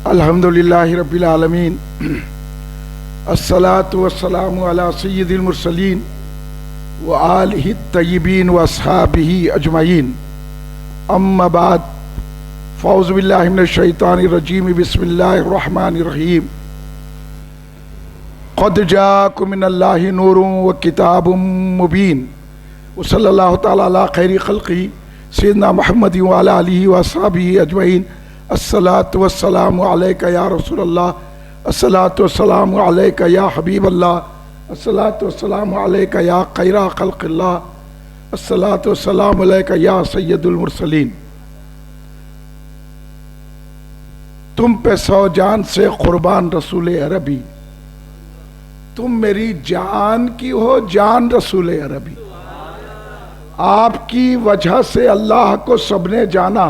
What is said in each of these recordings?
الحمدللہ رب العالمین الصلاۃ والسلام علی سید المرسلین وآلہ الطیبین واصحابہ اجمعین اما بعد فاعوذ باللہ من الشیطان الرجیم بسم اللہ الرحمن الرحیم قد جاءکم من اللہ نور وکتاب مبین وصلی اللہ تعالی علی خیر خلقہ سیدنا محمد وعلی آلہ واصحابہ اجمعین الصلاۃ والسلام علیک یا رسول اللہ، الصلاۃ والسلام علیک یا حبیب اللہ، الصلاۃ والسلام علیک یا خیر خلق اللہ، الصلاۃ والسلام علیک یا سید المرسلین۔ تم پہ 100 جان سے قربان رسول عربی، تم میری جان کی ہو جان رسول عربی، آپ کی وجہ سے اللہ کو سب نے جانا،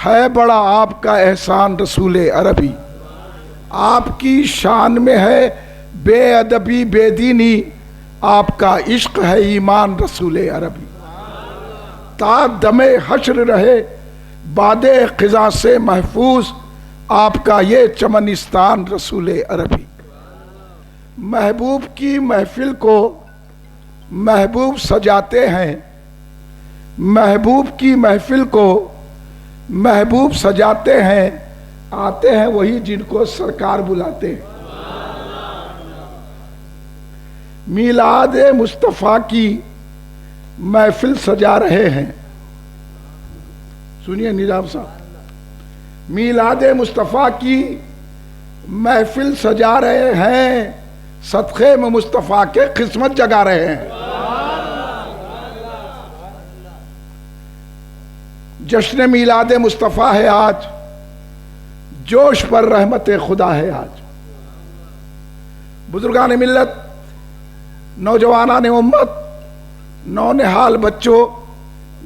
ہے بڑا آپ کا احسان رسول عربی، آپ کی شان میں ہے بے ادبی بے دینی، آپ کا عشق ہے ایمان رسول عربی، تا دم حشر رہے باد خزاں سے محفوظ، آپ کا یہ چمنستان رسول عربی۔ محبوب کی محفل کو محبوب سجاتے ہیں، محبوب کی محفل کو محبوب سجاتے ہیں، آتے ہیں وہی جن کو سرکار بلاتے ہیں۔ میلاد مصطفیٰ کی محفل سجا رہے ہیں، سنیے نظام صاحب، میلاد مصطفیٰ کی محفل سجا رہے ہیں، صدقے میں مصطفیٰ کے قسمت جگا رہے ہیں۔ جشن میلاد مصطفیٰ ہے آج، جوش پر رحمت خدا ہے آج۔ بزرگان ملت، نوجوانان امت، نونہال بچوں،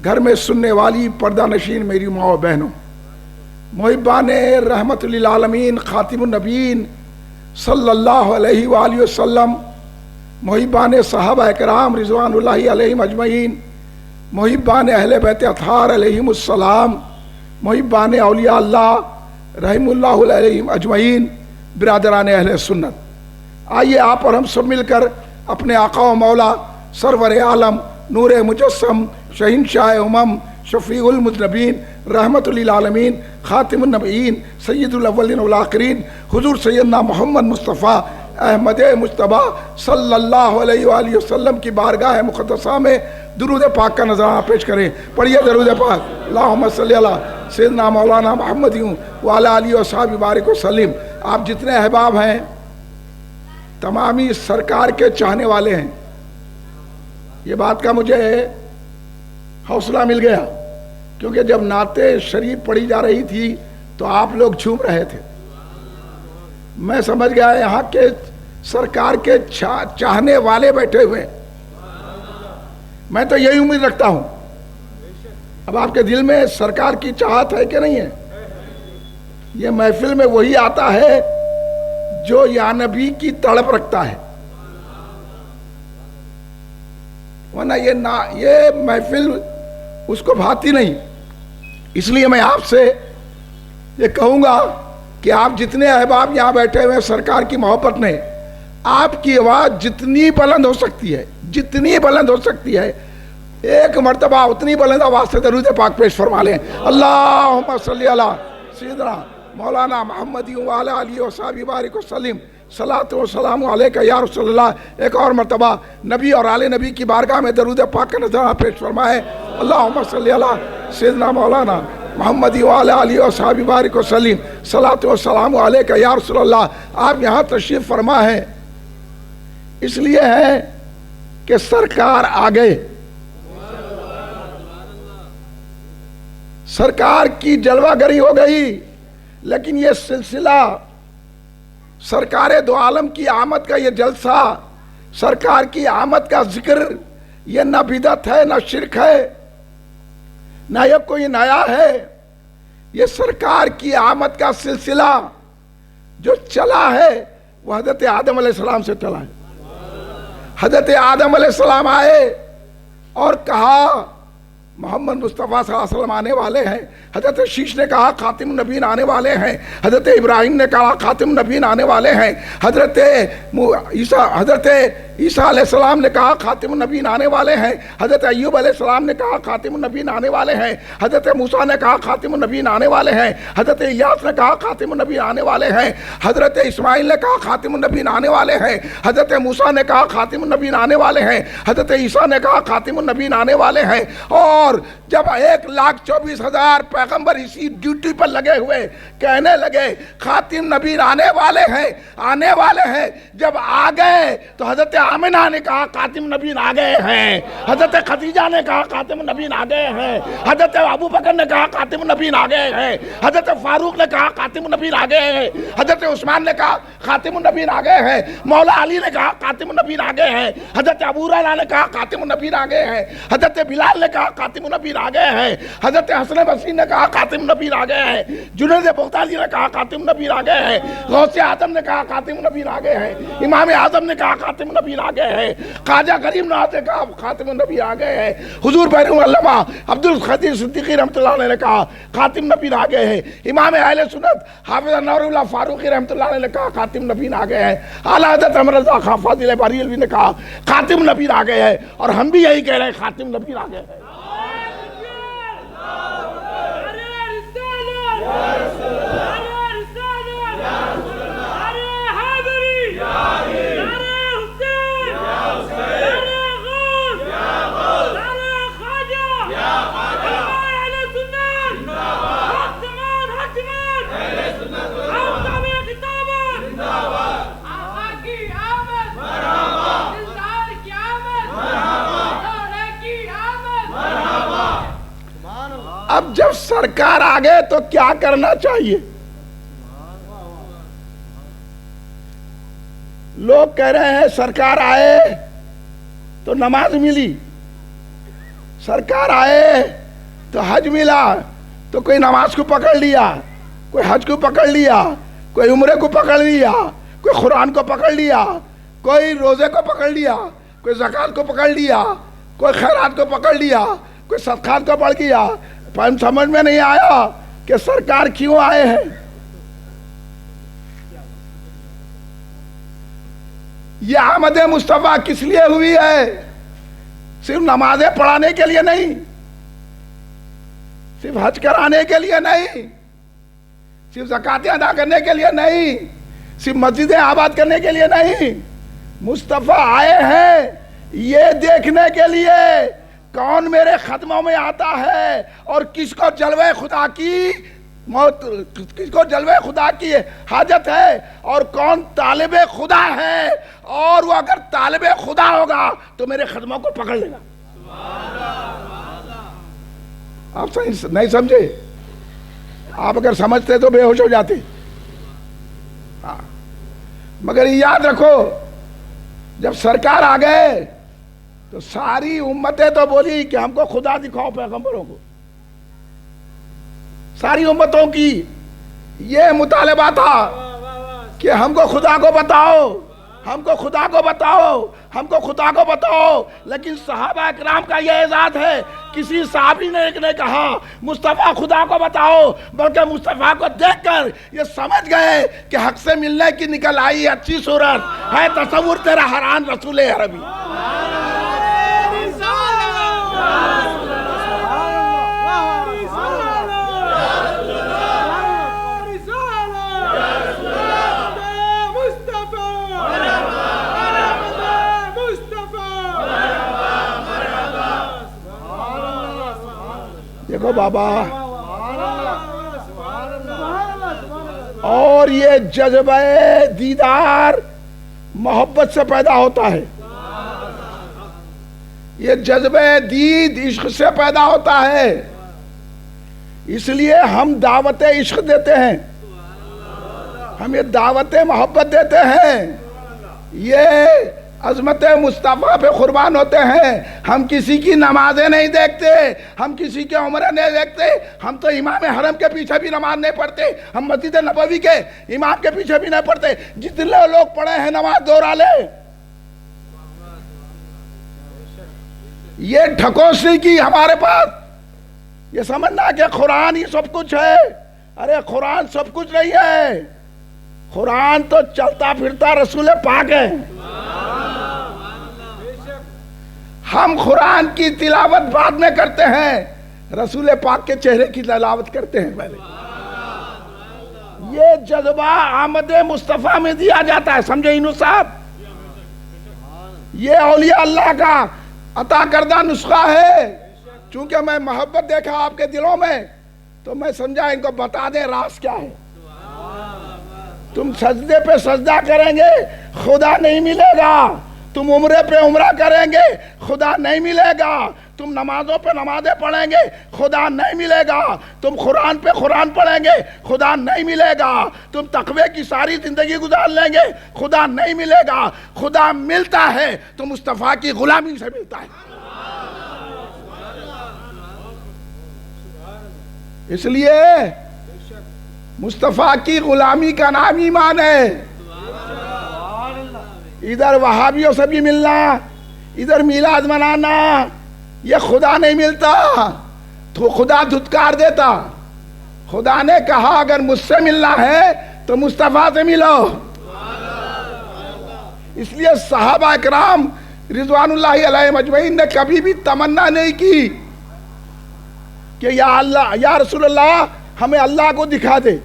گھر میں سننے والی پردہ نشین میری ماں و بہنوں، محبان رحمت للعالمین خاتم النبیین صلی اللہ علیہ وآلہ وسلم، محبان صحابہ کرام رضوان اللہ علیہم اجمعین، محبان اہل بیت اطہار علیہم السلام، محبان اولیاء اللہ رحم اللہ علیہم اجمعین، برادران اہل سنت، آئیے آپ اور ہم سب مل کر اپنے آقا و مولا سرور عالم نور مجسم شہنشاہ امم شفیع المذنبین رحمت للعالمین خاتم النبیین سید الاولین والآخرین حضور سیدنا محمد مصطفیٰ احمد مجتبیٰ صلی اللہ علیہ وآلہ وسلم کی بارگاہ مقدسہ میں درود پاک کا نذرانہ پیش کریں۔ پڑھیے درود پاک، اللہم صلی علی سیدنا مولانا محمد وعلی آلہ وصحبہ بارک وسلم۔ آپ جتنے احباب ہیں تمامی سرکار کے چاہنے والے ہیں، یہ بات کا مجھے حوصلہ مل گیا، کیونکہ جب نعت شریف پڑھی جا رہی تھی تو آپ لوگ جھوم رہے تھے، میں سمجھ گیا یہاں کے سرکار کے چاہنے والے بیٹھے ہوئے، میں تو یہی امید رکھتا ہوں۔ اب آپ کے دل میں سرکار کی چاہت ہے کہ نہیں ہے؟ یہ محفل میں وہی آتا ہے جو یا نبی کی تڑپ رکھتا ہے، ورنہ یہ محفل اس کو بھاتی نہیں۔ اس لیے میں آپ سے یہ کہوں گا کہ آپ جتنے احباب یہاں بیٹھے ہوئے سرکار کی محبت میں، آپ کی آواز جتنی بلند ہو سکتی ہے، جتنی بلند ہو سکتی ہے، ایک مرتبہ اتنی بلند آواز سے درود پاک پیش فرما لیں۔ اللہم صلی علی سیدنا مولانا محمد وعلی آلہ وصحبہ بارک وسلم، صلاۃ و سلام علیک یا رسول اللہ۔ ایک اور مرتبہ نبی اور آل نبی کی بارگاہ میں درود پاک کا نذرانہ پیش فرمائے۔ اللہم صلی علی سیدنا مولانا محمد وعلی آلہ وصحبہ بارک وسلم، صلاۃ و سلام علیک یا رسول اللہ۔ آپ یہاں تشریف فرما ہے اس لیے ہے کہ سرکار آ گئے، سرکار کی جلوہ گری ہو گئی، لیکن یہ سلسلہ سرکار دو عالم کی آمد کا، یہ جلسہ سرکار کی آمد کا ذکر، یہ نہ بدعت ہے نہ شرک ہے نہ یہ کوئی نیا ہے، یہ سرکار کی آمد کا سلسلہ جو چلا ہے وہ حضرت آدم علیہ السلام سے چلا ہے۔ حضرت آدم علیہ السلام آئے اور کہا محمد مصطفیٰ صلی اللہ علیہ وسلم آنے والے ہیں. حضرت شیش نے کہا خاتم النبیین آنے والے ہیں. حضرت ابراہیم نے کہا خاتم النبیین آنے والے ہیں. حضرت عیسیٰ علیہ السلام نے کہا خاتم النبیین آنے والے ہیں. حضرت ایوب علیہ السلام نے کہا خاتم النبیین آنے والے ہیں. حضرت موسیٰ نے کہا خاتم النبیین آنے والے ہیں. حضرت الیاس نے کہا خاتم النبیین آنے والے ہیں. حضرت اسماعیل نے کہا خاتم النبیین آنے والے ہیں. حضرت موسیٰ نے کہا خاتم النبیین آنے والے ہیں. حضرت عیسیٰ نے کہا خاتم النبیین آنے والے ہیں. اور جب 1,24,000 پیغمبر اسی ڈیوٹی پر لگے ہوئے کہنے لگے خاتم نبی آنے والے ہیں آنے والے ہیں، جب آ گئے تو حضرت آمنہ نے کہا خاتم نبی آ گئے ہیں. حضرت خدیجہ نے کہا خاتم نبی آ گئے ہیں. حضرت ابو بکر نے کہا خاتم نبی آ گئے ہیں. حضرت فاروق نے کہا خاتم نبی آ گئے ہیں. حضرت عثمان نے کہا خاتم النبی آ گئے ہیں. مولا علی نے کہا خاتم النبی آ گئے ہیں. حضرت ابو ہریرہ نے کہا خاتم النبی آ گئے ہیں. حضرت بلال نے کہا خاتم النبی آ گئے ہیں. حضرت حسن بصری نے کہا خاتم النبی آ گئے ہیں. جنید بغدادی نے کہا خاتم النبی آ گئے ہیں. غوث اعظم نے کہا خاتم النبی آ گئے ہیں. امام اعظم نے کہا خاتم النبی آ گئے ہیں. خواجہ غریب نواز نے کہا خاتم النبی آ گئے ہیں. حضور بحر علامہ عبد القادر صدیقی رحمۃ اللہ علیہ نے کہا خاتم نبی آ گئے ہیں. امام اہل سنت حافظ انوار اللہ فاروقی رحمۃ اللہ علیہ نے کہا خاتم نبی آ گئے ہیں. اعلیٰ حضرت احمد رضا خان فاضل بریلوی نے کہا خاتم نبی آ گئے ہیں. اور ہم بھی یہی کہہ رہے ہیں خاتم نبی آ گئے ہیں. اب جب سرکار آ گئے تو کیا کرنا چاہیے؟ لوگ کہہ رہے ہیں سرکار آئے تو نماز ملی، سرکار آئے تو حج ملا. تو کوئی نماز کو پکڑ لیا، کوئی حج کو پکڑ لیا، کوئی عمرے کو پکڑ لیا، کوئی قرآن کو پکڑ لیا، کوئی روزے کو پکڑ لیا، کوئی زکوٰۃ کو پکڑ لیا، کوئی خیرات کو پکڑ لیا، کوئی صدقات کو پکڑ لیا. سمجھ میں نہیں آیا کہ سرکار کیوں آئے ہیں. یہ آمد مصطفیٰ کس لیے ہوئی ہے؟ صرف نمازیں پڑھانے کے لیے نہیں، صرف حج کرانے کے لیے نہیں، صرف زکاتیں ادا کرنے کے لیے نہیں، صرف مسجدیں آباد کرنے کے لیے نہیں. مصطفیٰ آئے ہیں یہ دیکھنے کے لیے کون میرے خدموں میں آتا ہے اور کس کو جلوہ خدا کی موت، کس کو جلوہ خدا کی حاجت ہے، اور کون طالب خدا ہے. اور وہ اگر طالب خدا ہوگا تو میرے خدموں کو پکڑ لے گا. آپ نہیں سمجھے؟ آپ اگر سمجھتے تو بے ہوش ہو جاتے. مگر یاد رکھو جب سرکار آ گئے تو ساری امتیں تو بولی کہ ہم کو خدا دکھاؤ پیغمبروں کو. ساری امتوں کی یہ مطالبہ تھا کہ ہم کو خدا کو بتاؤ، ہم کو خدا کو بتاؤ، ہم کو خدا کو بتاؤ. لیکن صحابہ اکرام کا یہ اعزاز ہے، کسی صحابی نے ایک نے کہا مصطفیٰ خدا کو بتاؤ، بلکہ مصطفیٰ کو دیکھ کر یہ سمجھ گئے کہ حق سے ملنے کی نکل آئی اچھی صورت ہے. تصور تیرا حیران رسول عربی. دیکھو بابا، اور یہ جذبہ دیدار محبت سے پیدا ہوتا ہے. یہ جذبہ دید عشق سے پیدا ہوتا ہے. اس لیے ہم دعوت عشق دیتے ہیں، ہم یہ دعوت محبت دیتے ہیں، یہ عظمت مصطفیٰ پہ قربان ہوتے ہیں. ہم کسی کی نمازیں نہیں دیکھتے، ہم کسی کے عمرے نہیں دیکھتے. ہم تو امام حرم کے پیچھے بھی نماز نہیں پڑھتے، ہم مسجد نبوی کے امام کے پیچھے بھی نہیں پڑھتے. جتنے لوگ پڑھے ہیں نماز دوہرا لے. یہ ٹھکوسری کی ہمارے پاس یہ سمجھنا کہ قرآن ہی سب کچھ ہے، ارے قرآن سب کچھ نہیں ہے، قرآن تو چلتا پھرتا رسول پاک ہے۔ ہم قرآن کی تلاوت بعد میں کرتے ہیں، رسول پاک کے چہرے کی تلاوت کرتے ہیں پہلے۔ یہ جذبہ آمد مصطفیٰ میں دیا جاتا ہے، سمجھے انو صاحب؟ یہ اولیاء اللہ کا عطا کردہ نسخہ ہے۔ چونکہ میں محبت دیکھا آپ کے دلوں میں تو میں سمجھا ان کو بتا دیں راز کیا ہے۔ تم سجدے پہ سجدہ کریں گے خدا نہیں ملے گا، تم عمرے پہ عمرہ کریں گے خدا نہیں ملے گا، تم نمازوں پہ نمازیں پڑھیں گے خدا نہیں ملے گا، تم قرآن پہ قرآن پڑھیں گے خدا نہیں ملے گا، تم تقوی کی ساری زندگی گزار لیں گے خدا نہیں ملے گا۔ خدا ملتا ہے تو مصطفیٰ کی غلامی سے ملتا ہے۔ اس لیے مصطفیٰ کی غلامی کا نام ایمان ہے۔ ادھر وہابیوں سے بھی ملنا، ادھر میلاد منانا، یہ خدا نہیں ملتا تو خدا دھتکار دیتا۔ خدا نے کہا اگر مجھ سے ملنا ہے تو مصطفیٰ سے ملو۔ اس لیے صحابہ اکرام رضوان اللہ علیہ مجمعین نے کبھی بھی تمنا نہیں کی کہ یا اللہ یا رسول اللہ ہمیں اللہ کو دکھا دے،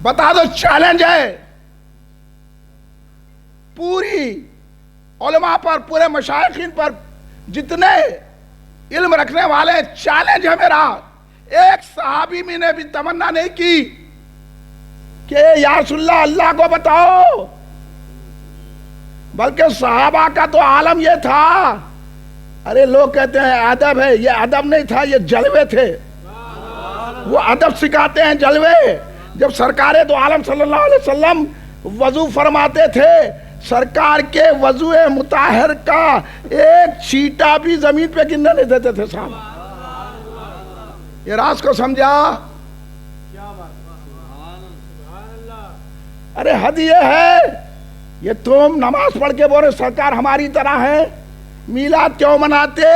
بتا دو، چیلنج ہے پوری علماء پر، پورے مشائخین پر، جتنے علم رکھنے والے، چیلنج ہے میرا۔ ایک صحابی میں نے بھی تمنا نہیں کی کہ یا رسول اللہ اللہ کو بتاؤ، بلکہ صحابہ کا تو عالم یہ تھا، ارے لوگ کہتے ہیں ادب ہے، یہ ادب نہیں تھا، یہ جلوے تھے۔ وہ ادب سکھاتے ہیں جلوے۔ جب سرکار دو عالم صلی اللہ علیہ وسلم وضو فرماتے تھے، سرکار کے وضو مطہر کا ایک چھینٹا بھی زمین پہ گرنے نہیں دیتے تھے صاحب۔ یہ راز کو سمجھا؟ ارے حد یہ ہے، یہ تم نماز پڑھ کے بولے سرکار ہماری طرح ہے، میلاد کیوں مناتے،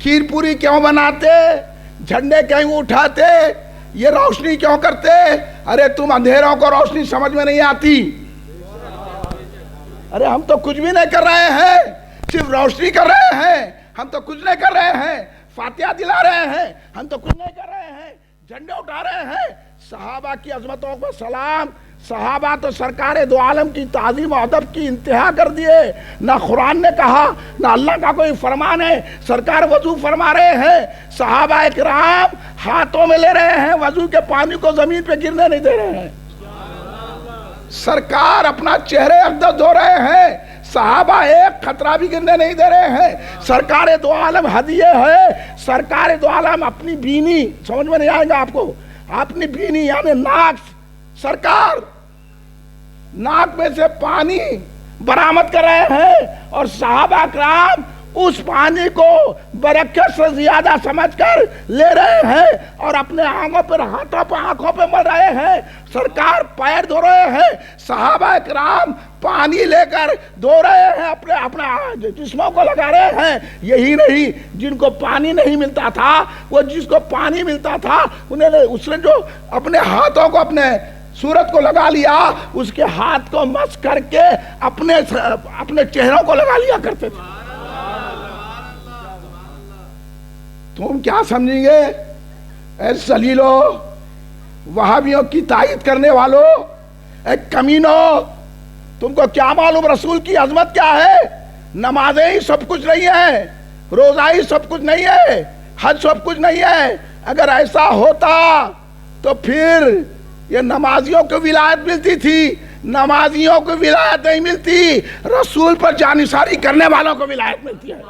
کھیر پوری کیوں بناتے، جھنڈے کیوں اٹھاتے، یہ روشنی کیوں کرتے؟ ارے تم اندھیروں کو روشنی سمجھ میں نہیں آتی۔ ارے ہم تو کچھ بھی نہیں کر رہے ہیں، صرف روشنی کر رہے ہیں، ہم تو کچھ نہیں کر رہے ہیں، فاتحہ دلا رہے ہیں، ہم تو کچھ نہیں کر رہے ہیں، جھنڈے اٹھا رہے ہیں۔ صحابہ کی عظمتوں کو سلام، صحابہ تو سرکار دو عالم کی تعظیم و ادب کی انتہا کر دیے۔ نہ قرآن نے کہا نہ اللہ کا کوئی فرمان ہے، سرکار وضو فرما رہے ہیں، صحابہ اکرام ہاتھوں میں لے رہے ہیں، وضو کے پانی کو زمین پہ گرنے نہیں دے رہے ہیں، سرکار اپنا چہرے اقدس دھو رہے ہیں، صحابہ ایک خطرہ بھی گرنے نہیں دے رہے ہیں۔ سرکار دو عالم ہدیے ہے، سرکار دو عالم اپنی بینی، سمجھ میں نہیں آئے گا آپ کو، اپنی بینی یعنی ناک، سرکار ناک میں سے پانی برآمد کر رہے ہیں، اور صحابہ اکرام اس پانی کو برکت سے زیادہ سمجھ کر لے رہے ہیں اور اپنے آنکھوں پر، ہاتھوں پر، آنکھوں پہ مل رہے ہیں، سرکار پیر دھو رہے ہیں، صحابہ اکرام پانی لے کر دھو رہے ہیں، اپنے جسموں کو لگا رہے ہیں۔ یہی نہیں، جن کو پانی نہیں ملتا تھا، وہ جس کو پانی ملتا تھا اس نے جو اپنے ہاتھوں کو اپنے صورت کو لگا لیا، اس کے ہاتھ کو مس کر کے اپنے چہروں کو لگا لیا کرتے تھے۔ تم کیا سمجھیں گے اے ذلیلو، وہابیوں کی تائید کرنے والوں، اے کمینو، تم کو کیا معلوم رسول کی عظمت کیا ہے؟ نمازیں ہی سب کچھ نہیں ہے، روزہ ہی سب کچھ نہیں ہے، حج سب کچھ نہیں ہے۔ اگر ایسا ہوتا تو پھر یہ نمازیوں کو ولایت ملتی تھی، نمازیوں کو ولایت نہیں ملتی، رسول پر جانثاری کرنے والوں کو ولایت ملتی ہے۔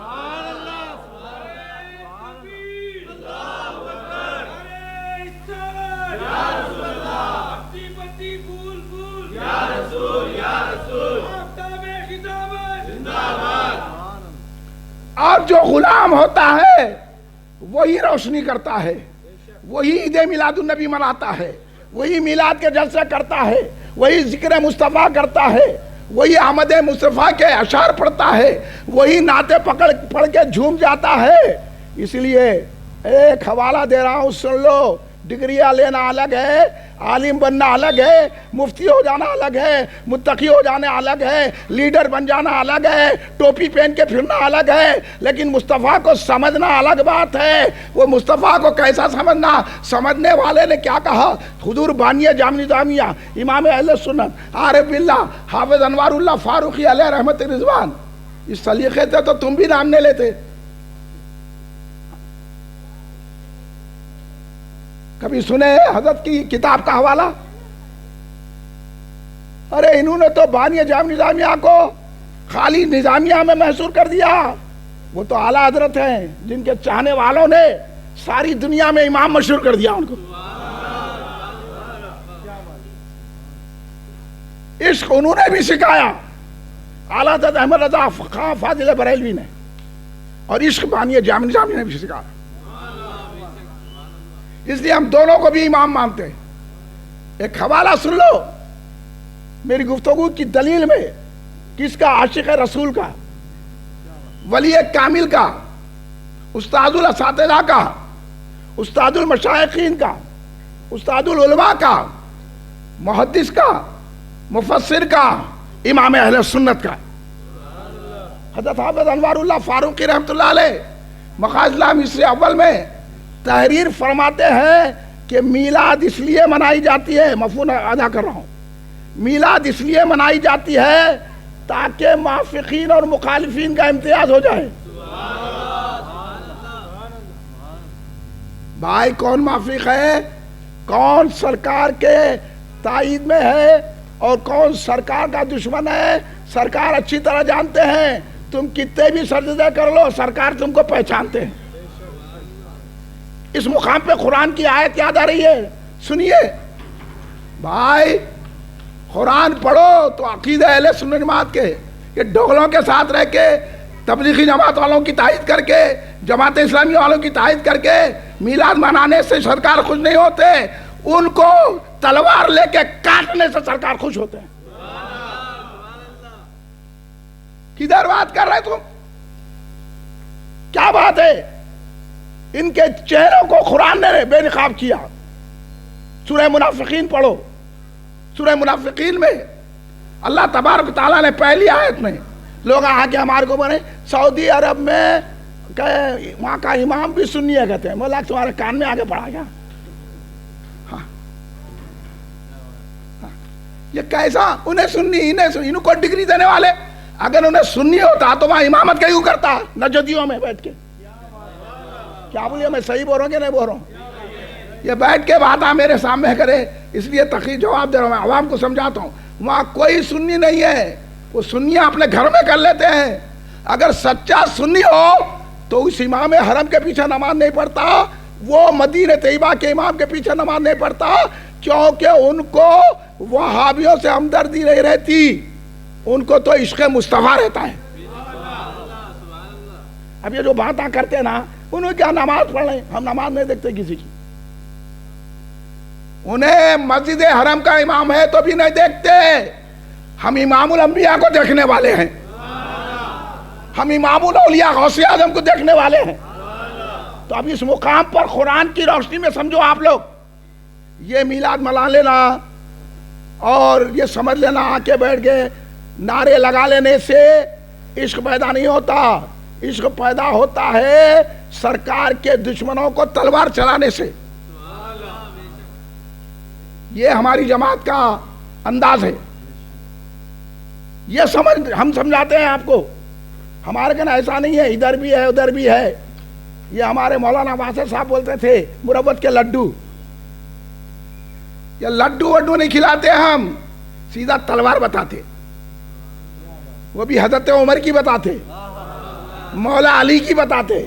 اور جو غلام ہوتا ہے وہی روشنی کرتا ہے، وہی عید میلاد النبی مناتا ہے، وہی میلاد کے جلسے کرتا ہے، وہی ذکر مصطفیٰ کرتا ہے، وہی احمد مصطفیٰ کے اشعار پڑھتا ہے، وہی نعتیں پڑھ کے جھوم جاتا ہے۔ اس لیے ایک حوالہ دے رہا ہوں، سن لو، ڈگریاں لینا الگ ہے، عالم بننا الگ ہے، مفتی ہو جانا الگ ہے، متقی ہو جانا الگ ہے، لیڈر بن جانا الگ ہے، ٹوپی پہن کے پھرنا الگ ہے، لیکن مصطفیٰ کو سمجھنا الگ بات ہے۔ وہ مصطفیٰ کو کیسا سمجھنا؟ سمجھنے والے نے کیا کہا؟ حضور بانی جامع نظامیہ، امام اہل سنت، عارف باللہ، حافظ انوار اللہ فاروقی علیہ رحمت رضوان، اس سلیقے سے تو تم بھی نام نہیں لیتے۔ کبھی سنے حضرت کی کتاب کا حوالہ؟ ارے انہوں نے تو بانی جامع نظامیہ کو خالی نظامیہ میں محصور کر دیا۔ وہ تو اعلیٰ حضرت ہیں جن کے چاہنے والوں نے ساری دنیا میں امام مشہور کر دیا ان کو۔ عشق انہوں نے بھی سکھایا، اعلیٰ حضرت احمد رضا خان فاضل بریلوی نے، اور عشق بانی جامع نظامیہ نے بھی سکھایا۔ اس لیے ہم دونوں کو بھی امام مانتے ہیں۔ ایک حوالہ سن لو میری گفتگو کی دلیل میں، کس کا؟ عاشق رسول کا، ولی کامل کا، استاد الاساتذہ کا، استاد المشائخین کا، استاد العلماء کا، محدث کا، مفسر کا، امام اہل سنت کا، حضرت حافظ انوار اللہ فاروقی رحمۃ اللہ علیہ مقاصد مصر اول میں تحریر فرماتے ہیں کہ میلاد اس لیے منائی جاتی ہے، مفہوم ادا کر رہا ہوں، میلاد اس لیے منائی جاتی ہے تاکہ موافقین اور مخالفین کا امتیاز ہو جائے۔ بھائی کون موافق ہے، کون سرکار کے تائید میں ہے اور کون سرکار کا دشمن ہے، سرکار اچھی طرح جانتے ہیں۔ تم کتنے بھی سجدے کر لو، سرکار تم کو پہچانتے ہیں۔ اس مقام پہ قرآن کی آیت یاد آ رہی ہے، سنیے بھائی، قرآن پڑھو تو عقیدہ اہل سنت جماعت کے، یہ ڈوغلوں کے ساتھ رہ کے، تبلیغی جماعت والوں کی تائید کر کے، جماعت اسلامی والوں کی تائید کر کے میلاد منانے سے سرکار خوش نہیں ہوتے، ان کو تلوار لے کے کاٹنے سے سرکار خوش ہوتے ہیں۔ کدھر بات کر رہے تم؟ کیا بات ہے؟ ان کے چہروں کو قرآن نے بے نقاب کیا۔ سورہ منافقین پڑھو، سورہ منافقین میں اللہ تبارک تعالیٰ نے پہلی آیت میں، لوگ آ کے ہمارے کو بنے سعودی عرب میں وہاں کا امام بھی سنی ہے کہتے ہیں، مولا تمہارے کان میں آگے پڑھا گیا۔ یہ کیسا؟ انہیں سنی، انہوں کو ڈگری دینے والے، اگر انہیں سنی ہوتا تو وہاں امامت کیوں کرتا نجدیوں میں بیٹھ کے؟ کیا بولیے، میں صحیح بول رہا ہوں کہ نہیں بول رہا ہوں؟ یہ بیٹھ کے بات میرے سامنے کرے، اس لیے تقریر جواب دے رہا ہوں، میں عوام کو سمجھاتا ہوں۔ وہاں کوئی سنی نہیں ہے، وہ سنیاں اپنے گھر میں کر لیتے ہیں۔ اگر سچا سنی ہو تو اس امام حرم کے پیچھے نماز نہیں پڑھتا، وہ مدینہ طیبہ کے امام کے پیچھے نماز نہیں پڑھتا، کیونکہ ان کو وہابیوں سے ہمدردی نہیں رہتی، ان کو تو عشق مصطفیٰ رہتا ہے۔ اب یہ جو باتیں کرتے ہیں نا، انہوں کیا نماز پڑھ لیں؟ ہم نماز نہیں دیکھتے کسی کی، انہیں مسجد حرم کا امام ہے تو بھی نہیں دیکھتے۔ ہم امام الانبیاء کو دیکھنے والے ہیں، ہم امام الاولیاء غوث اعظم کو دیکھنے والے ہیں۔ تو اب اس مقام پر قرآن کی روشنی میں سمجھو آپ لوگ، یہ میلاد منا لینا اور یہ سمجھ لینا آ کے بیٹھ گئے نعرے لگا لینے سے عشق پیدا نہیں ہوتا۔ عشق پیدا ہوتا ہے سرکار کے دشمنوں کو تلوار چلانے سے۔ یہ ہماری جماعت کا انداز ہے، یہ سمجھ ہم سمجھاتے ہیں آپ کو۔ ہمارے کہنا ایسا نہیں ہے، ادھر بھی ہے ادھر بھی ہے۔ یہ ہمارے مولانا واسع صاحب بولتے تھے مربت کے لڈو، یہ لڈو وڈو نہیں کھلاتے ہم، سیدھا تلوار بتاتے، وہ بھی حضرت عمر کی بتاتے، مولا علی کی بتاتے،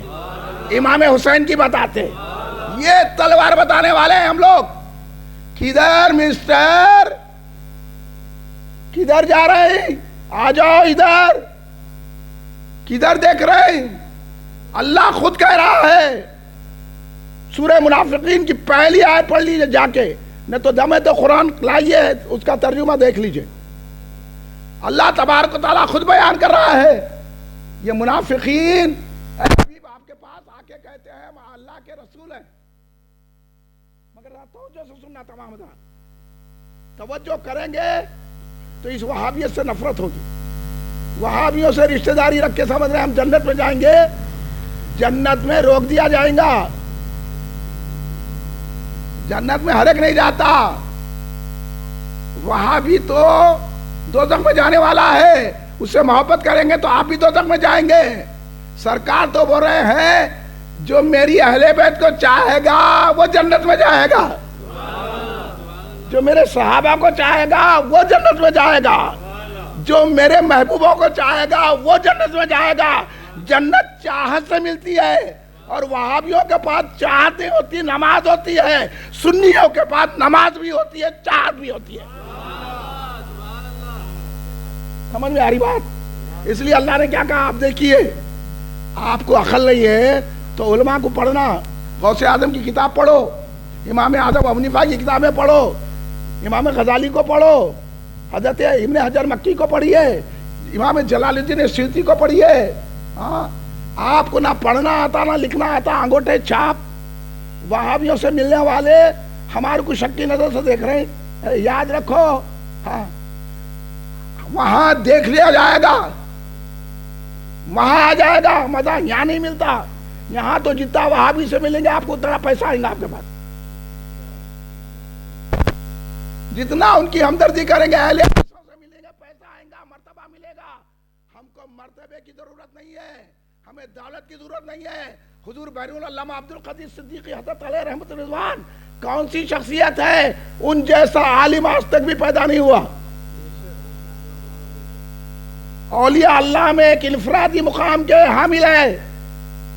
امام حسین کی بتاتے۔ یہ تلوار بتانے والے ہیں ہم لوگ۔ کدھر مسٹر، کدھر جا رہے ہیں؟ آ جاؤ ادھر، کدھر دیکھ رہے ہیں؟ اللہ خود کہہ رہا ہے، سورہ منافقین کی پہلی آیت پڑھ لیجئے جا کے، نہیں تو دم ہے تو قرآن لائیے اس کا ترجمہ دیکھ لیجئے۔ اللہ تبارک و تعالیٰ خود بیان کر رہا ہے، یہ منافقین حبیب آپ کے پاس آ کے کہتے ہیں ہم اللہ کے رسول ہیں، مگر توجہ سے سننا تمام حضرات، توجہ کریں گے تو اس وہابیت سے نفرت ہوگی. وہابیوں سے رشتہ داری رکھ کے سمجھ رہے ہم جنت میں جائیں گے، جنت میں روک دیا جائیں گا. جنت میں ہر ایک نہیں جاتا. وہابی تو دوزخ میں جانے والا ہے، اس سے محبت کریں گے تو آپ بھی دوزخ میں جائیں گے. سرکار تو بول رہے ہیں جو میری اہل بیت کو چاہے گا وہ جنت میں جائے گا، جو میرے صحابہ کو چاہے گا وہ جنت میں جائے گا، جو میرے محبوبوں کو چاہے گا وہ جنت میں جائے گا. جنت چاہت سے ملتی ہے، اور وہابیوں کے پاس چاہت نہیں ہوتی، نماز ہوتی ہے. سنیوں کے پاس نماز بھی ہوتی ہے، چاہت بھی ہوتی ہے. سمجھ میں آ رہی بات؟ اس لیے اللہ نے کیا کہا، آپ دیکھیے، آپ کو عقل نہیں ہے تو علماء کو پڑھنا، غوث اعظم کی کتاب پڑھو، امام اعظم ابو حنیفہ کی کتابیں پڑھو، امام غزالی کو پڑھو، حضرت ابن حجر مکی کو پڑھیے، امام جلال الدین سیوطی کو پڑھیے. ہاں، آپ کو نہ پڑھنا آتا نہ لکھنا آتا، انگوٹھے چھاپ. وہابیوں سے ملنے والے ہمارے کو شک کی نظر سے دیکھ رہے ہیں. یاد رکھو، ہاں، وہاں دیکھ لیا جائے گا، وہاں آ جائے گا مزہ. یہاں نہیں ملتا. یہاں تو جتنا وہابی سے ملیں گے آپ کو اتنا پیسہ آئیں گا آپ کے پاس. جتنا ان کی ہمدردی کریں گے اہل حدیثوں سے ملیں گے، پیسہ آئیں گا، مرتبہ ملے گا. ہم کو مرتبے کی ضرورت نہیں ہے، ہمیں دولت کی ضرورت نہیں ہے. حضور بیرون علامہ عبد القدیر صدیقی حضرت علیہ رحمت رضوان کون سی شخصیت ہے، ان جیسا عالم آج تک بھی پیدا نہیں ہوا. اولیاء اللہ میں ایک انفرادی مقام کے حامل ہے.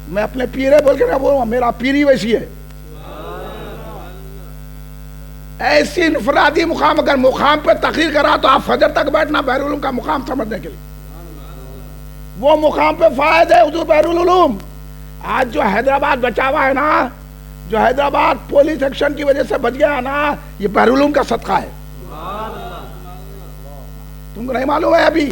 میں اپنے پیرے بول کے نہ بولوں، میرا پیری ویسی ہے. ایسی انفرادی مقام، اگر مقام پہ تقریر کرا تو آپ فجر تک بیٹھنا بحر العلوم کا مقام سمجھنے کے لیے. وہ مقام پہ فائد ہے حضور بحر العلوم. آج جو حیدرآباد بچا ہوا ہے نا، جو حیدرآباد پولیس ایکشن کی وجہ سے بچ گیا نا، یہ بحر العلوم کا صدقہ ہے. تم کو نہیں معلوم ہے؟ ابھی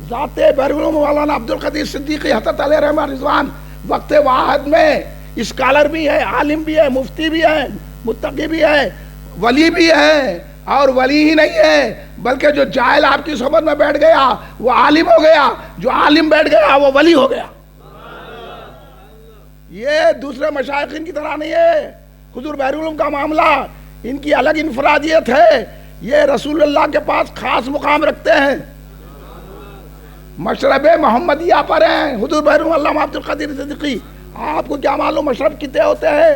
ذات بحر العلوم مولانا عبد القدیر صدیقی حضرت علیہ رحمت رضوان وقت واحد میں اسکالر بھی ہے، عالم بھی ہے، مفتی بھی ہے، متقی بھی ہے، ولی بھی ہے. اور ولی ہی نہیں ہے بلکہ جو جاہل آپ کی صحبت میں بیٹھ گیا وہ عالم ہو گیا، جو عالم بیٹھ گیا وہ ولی ہو گیا. یہ دوسرے مشائخین کی طرح نہیں ہے. حضور بحر العلوم کا معاملہ ان کی الگ انفرادیت ہے. یہ رسول اللہ کے پاس خاص مقام رکھتے ہیں، مشرب محمدیہ پر ہیں حضور بحر العلوم علامہ عبد القدیر صدیقی. آپ کو کیا معلوم مشرب کتنے ہوتے ہیں؟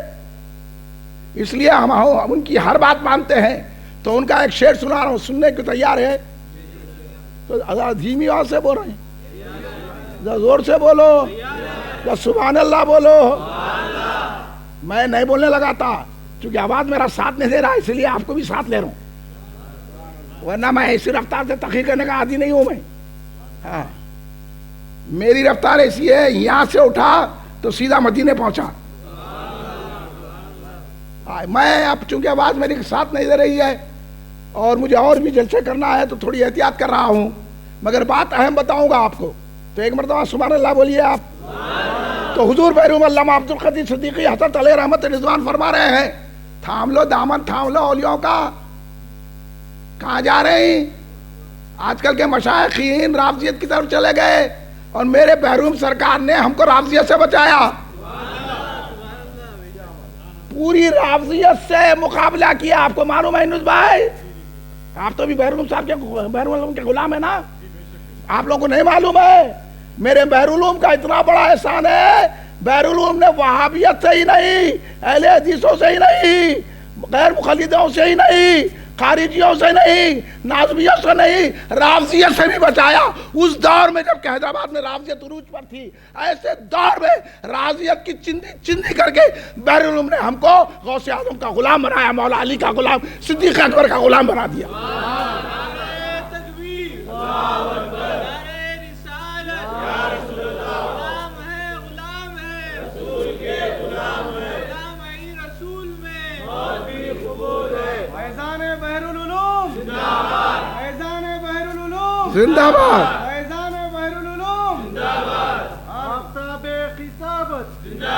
اس لیے ہم ان کی ہر بات مانتے ہیں. تو ان کا ایک شعر سنا رہا ہوں، سننے کو تیار ہے؟ تو دھیمی آواز سے بول رہے ہیں، زور سے بولو، یا سبحان اللہ بولو. میں نہیں بولنے لگا تھا چونکہ آواز میرا ساتھ نہیں دے رہا، اس لیے آپ کو بھی ساتھ لے رہا ہوں، ورنہ میں ایسی رفتار سے تقریر کرنے کا عادی نہیں ہوں میں. ہاں، میری رفتار ایسی ہے، یہاں سے اٹھا تو سیدھا مدینے پہنچا. میں اب چونکہ آواز میری ساتھ نہیں دے رہی ہے اور مجھے اور بھی جلسے کرنا ہے تو تھوڑی احتیاط کر رہا ہوں، مگر بات اہم بتاؤں گا آپ کو. تو ایک مرتبہ سبحان اللہ بولیے آپ. تو حضور بحر العلوم علامہ عبد القدیر صدیقی حضرت علیہ رحمت رضوان فرما رہے ہیں، تھام لو دامن، تھام لو اولیاء کا. کہاں جا رہے ہیں؟ آج کل کے مشائخین رافضیت کی طرف چلے گئے اور میرے بحر العلوم سرکار نے ہم کو رافضیت سے بچایا. پوری رافضیت سے مقابلہ کیا. آپ کو معلوم ہے یونس بھائی؟ آپ تو بھی بحر العلوم صاحب کے بحر العلوم کے غلام ہیں نا. آپ لوگوں کو نہیں معلوم ہے میرے بحر العلوم کا اتنا بڑا احسان ہے. بحر العلوم نے وہابیت سے ہی نہیں، اہل حدیثوں سے ہی نہیں، غیر مقلدوں سے ہی نہیں، خارجیوں سے نہیں، نازمیوں سے نہیں، رافضیت سے بھی بچایا. اس دور میں جب کہ حیدرآباد میں رافضیت عروج پر تھی، ایسے دور میں رافضیت کی چندی کر کے بحر العلوم نے ہم کو غوث اعظم کا غلام بنایا، مولا علی کا غلام، صدیق اکبر کا غلام بنا دیا. زندہ باد. فیضان بحر العلوم زندہ باد. آفتاب خصابت زندہ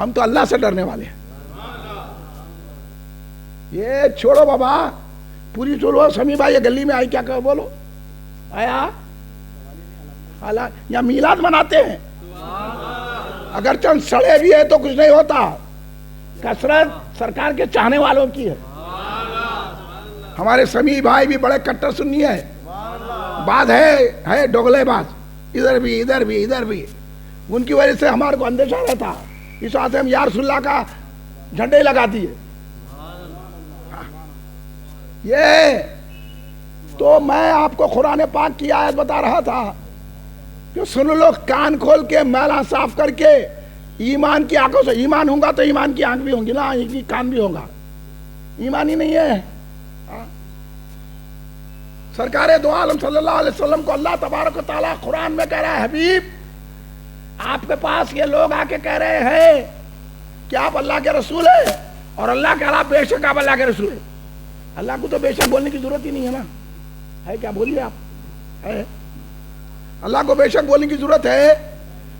ہم تو اللہ سے ڈرنے والے ہیں. یہ چھوڑو بابا, پوری چھوڑو. سمی بھائی یہ گلی میں آئی کیا کہ بولو آیا یا میلاد مناتے ہیں, اگر چند سڑے بھی ہے تو کچھ نہیں ہوتا, کثرت سرکار کے چاہنے والوں کی ہے. ہمارے سمی بھائی بھی بڑے کٹر سنی ہے, بعد ہے ڈوگلے باز, ادھر بھی ادھر بھی ادھر بھی. ان کی وجہ سے ہمارے کو اندیشہ رہتا, اس واسطے ہم یا رسول اللہ کا جھنڈے لگا دیے. یہ تو میں آپ کو قرآن پاک کی آیت بتا رہا تھا کہ سن لو کان کھول کے, میلا صاف کر کے, ایمان کی آنکھوں سے. ایمان ہوں گا تو ایمان کی آنکھ بھی ہوں گی نا, کان بھی ہوگا. ایمان ہی نہیں ہے. سرکار دو عالم صلی اللہ علیہ وسلم کو اللہ تبارک و تعالیٰ قرآن میں کہہ رہا ہے, حبیب آپ کے پاس یہ لوگ آ کے کہہ رہے ہیں کہ آپ اللہ کے رسول ہیں, اور اللہ کہہ رہا بے شک آپ اللہ کے رسول ہیں. اللہ کو تو بے شک بولنے کی ضرورت ہی نہیں ہے نا, ہے کیا؟ بولیے آپ. ہے اللہ کو بے شک بولنے کی ضرورت ہے,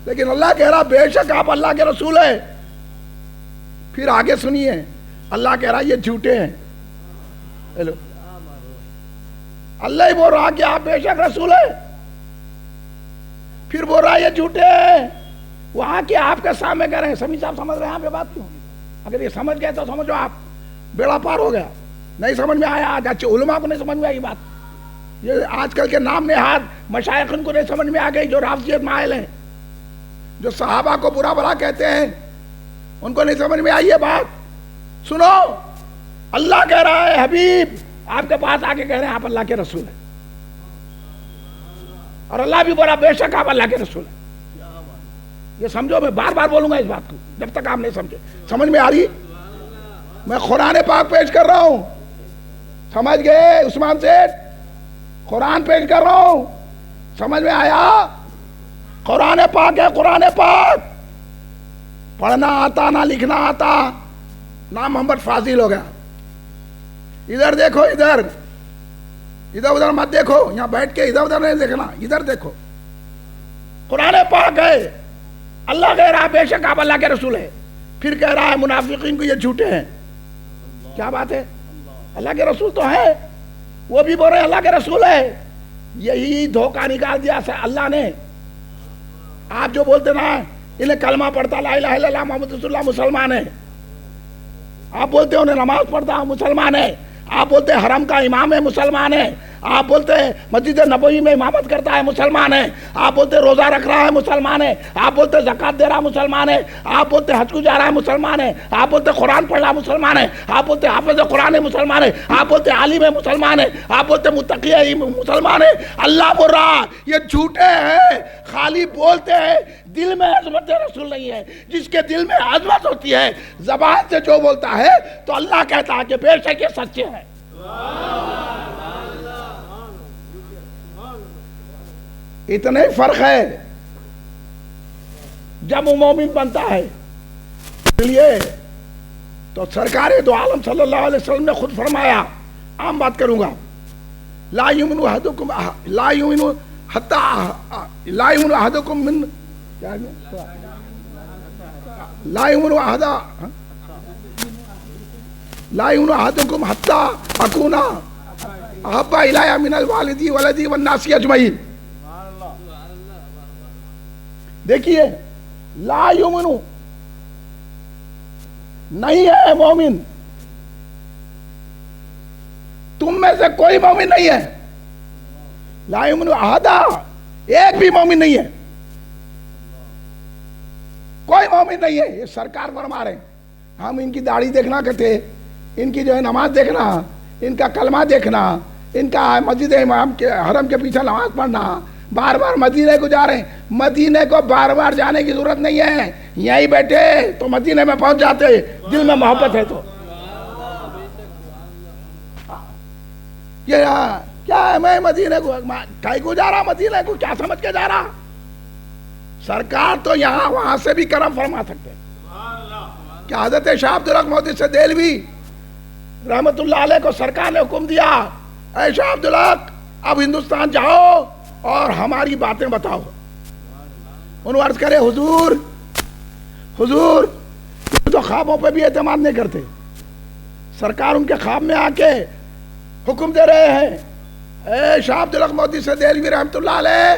لیکن اللہ کہہ رہا بے شک آپ اللہ کے رسول ہیں. پھر آگے سنیے, اللہ کہہ رہا یہ جھوٹے ہیں. ہیلو, اللہ ہی بول رہا کہ آپ بے شک رسول ہیں, پھر بول رہا یہ جھوٹے ہیں. وہاں کے آپ کے سامنے کہہ رہے ہیں. سمی صاحب سمجھ رہے ہیں آپ یہ بات کیوں؟ اگر یہ سمجھ گئے تو سمجھو آپ بیڑا پار ہو گیا. نہیں سمجھ میں آیا, اچھے علماء کو نہیں سمجھ میں آئی بات. یہ آج کل کے نام نہاد مشائخ ان کو نہیں سمجھ میں آ گئی, جو رافضیت مائل ہیں, جو صحابہ کو برا بھلا کہتے ہیں, ان کو نہیں سمجھ میں آئی یہ بات. سنو, اللہ کہہ رہا ہے حبیب آپ کے پاس آ کے کہہ رہے ہیں آپ اللہ کے رسول ہیں, اور اللہ بھی بولا بے شک آپ اللہ کے رسول ہیں. یہ سمجھو, میں بار بار بولوں گا اس بات کو جب تک آپ نہیں سمجھے. سمجھ میں آ رہی؟ میں قرآن پاک پیش کر رہا ہوں, سمجھ گئے عثمان سیٹھ؟ قرآن پیش کر رہا ہوں, سمجھ میں آیا؟ قرآن پاک ہے, قرآن پاک. پڑھنا آتا نہ لکھنا آتا, نام محمد فاضل ہو گیا. ادھر دیکھو, ادھر ادھر مت دیکھو, یہاں بیٹھ کے ادھر ادھر نہیں دیکھنا, ادھر دیکھو. قرآن پاک ہے. اللہ کہہ رہا ہے بے شک آپ اللہ کے رسول ہیں, پھر کہہ رہا ہے منافقین کو یہ جھوٹے ہیں. کیا بات ہے؟ اللہ کے رسول تو ہے, وہ بھی بول رہے ہیں اللہ کے رسول ہے. یہی دھوکہ نکال دیا اللہ نے. آپ جو بولتے نا انہیں کلمہ پڑھتا لا الہ الا اللہ محمد رسول اللہ مسلمان ہے, آپ بولتے انہیں نماز پڑھتا مسلمان ہے, آپ بولتے حرم کا امام ہے مسلمان ہے, آپ بولتے مسجد نبوی میں امامت کرتا ہے مسلمان ہے, آپ بولتے روزہ رکھ رہا ہے مسلمان ہے, آپ بولتے زکوٰۃ دے رہا مسلمان ہے, آپ بولتے حج کو جا رہا ہے مسلمان ہے, آپ بولتے قرآن پڑھ رہا مسلمان ہے, آپ بولتے حافظ قرآن ہے مسلمان ہے, آپ بولتے عالم ہے مسلمان ہے, آپ بولتے متقی ہے مسلمان ہے. اللہ بول رہا یہ جھوٹے ہیں, خالی بولتے ہیں, دل میں عظمت رسول نہیں ہے. جس کے دل میں عظمت ہوتی ہے زبان سے جو بولتا ہے تو اللہ کہتا ہے کہ بے شک یہ سچے ہیں. اتنا ہی فرق ہے جب وہ مومن بنتا ہے. اس لیے تو سرکار دو عالم صلی اللہ علیہ وسلم نے خود فرمایا, عام بات کروں گا, لا یؤمن احدکم لا یؤمن حتی لا یؤمن احدکم من لا یؤمن احدکم حتی اکون احب الی من الوالد ولدی والناس اجمعین. دیکھیے, لا یؤمن نہیں ہے مومن, تم میں سے کوئی مومن نہیں ہے. لا یؤمن احد, ایک بھی مومن نہیں ہے, کوئی مومن نہیں ہے. یہ سرکار فرما رہے ہیں. ہم ان کی داڑھی دیکھنا کہتے, ان کی جو ہے نماز دیکھنا, ان کا کلمہ دیکھنا, ان کا مسجد امام کے حرم کے پیچھے نماز پڑھنا, بار بار مدینے کو جا رہے ہیں. مدینے کو بار بار جانے کی ضرورت نہیں ہے, یہیں بیٹھے تو مدینے میں پہنچ جاتے, دل میں محبت ہے تو. یہ کیا ہے, میں مدینے کو کہیں کو جا رہا, مدینے کو کیا سمجھ کے جا رہا. سرکار تو یہاں وہاں سے بھی کرم فرما سکتے ہیں. کیا حضرت شاہ عبدالحق محدث دہلوی رحمت اللہ علیہ کو سرکار نے حکم دیا, اے شاہ عبدالحق اب ہندوستان جاؤ اور ہماری باتیں بتاؤ. انہوں عرض کرے, حضور تو خوابوں پہ بھی اعتماد نہیں کرتے. سرکار ان کے خواب میں آ کے حکم دے رہے ہیں, اے شاہ عبد الحق مودودی سے دہلوی رحمۃ اللہ علیہ,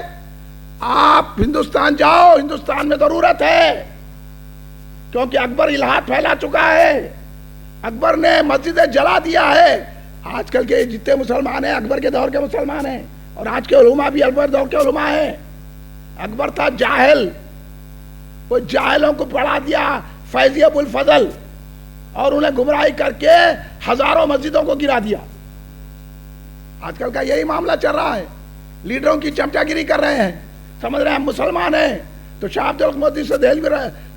آپ ہندوستان جاؤ, ہندوستان میں ضرورت ہے, کیونکہ اکبر الحاد پھیلا چکا ہے, اکبر نے مسجدیں جلا دیا ہے. آج کل کے جتنے مسلمان ہیں اکبر کے دور کے مسلمان ہیں, اور آج کے علماء بھی اکبر دور کے علماء ہیں. اکبر تھا جاہل, وہ جاہلوں کو پڑھا دیا فیضی ابو الفضل, اور انہیں گمراہی کر کے ہزاروں مسجدوں کو گرا دیا. آج کل کا یہی معاملہ چل رہا ہے, لیڈروں کی چمچا گیری کر رہے ہیں, سمجھ رہے ہیں ہم مسلمان ہیں. تو شاہ عبد الحق مودودی سے دہلوی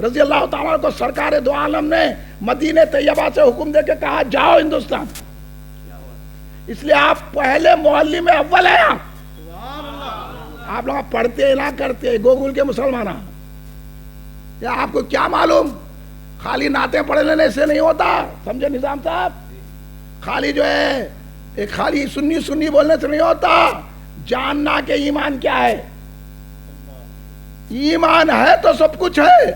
رضی اللہ تعالیٰ کو سرکار دو عالم نے مدینہ طیبہ سے حکم دے کے کہا جاؤ ہندوستان. اس لیے آپ پہلے معلم میں اول ہیں. آپ لوگ پڑھتے نہ کرتے گوگل کے مسلمان, یا آپ کو کیا معلوم, خالی نعتیں پڑھ لینے سے نہیں ہوتا, سمجھے نظام صاحب. خالی جو ہے ایک خالی سنی سنی بولنے سے نہیں ہوتا, جاننا کہ ایمان کیا ہے. ایمان ہے تو سب کچھ ہے,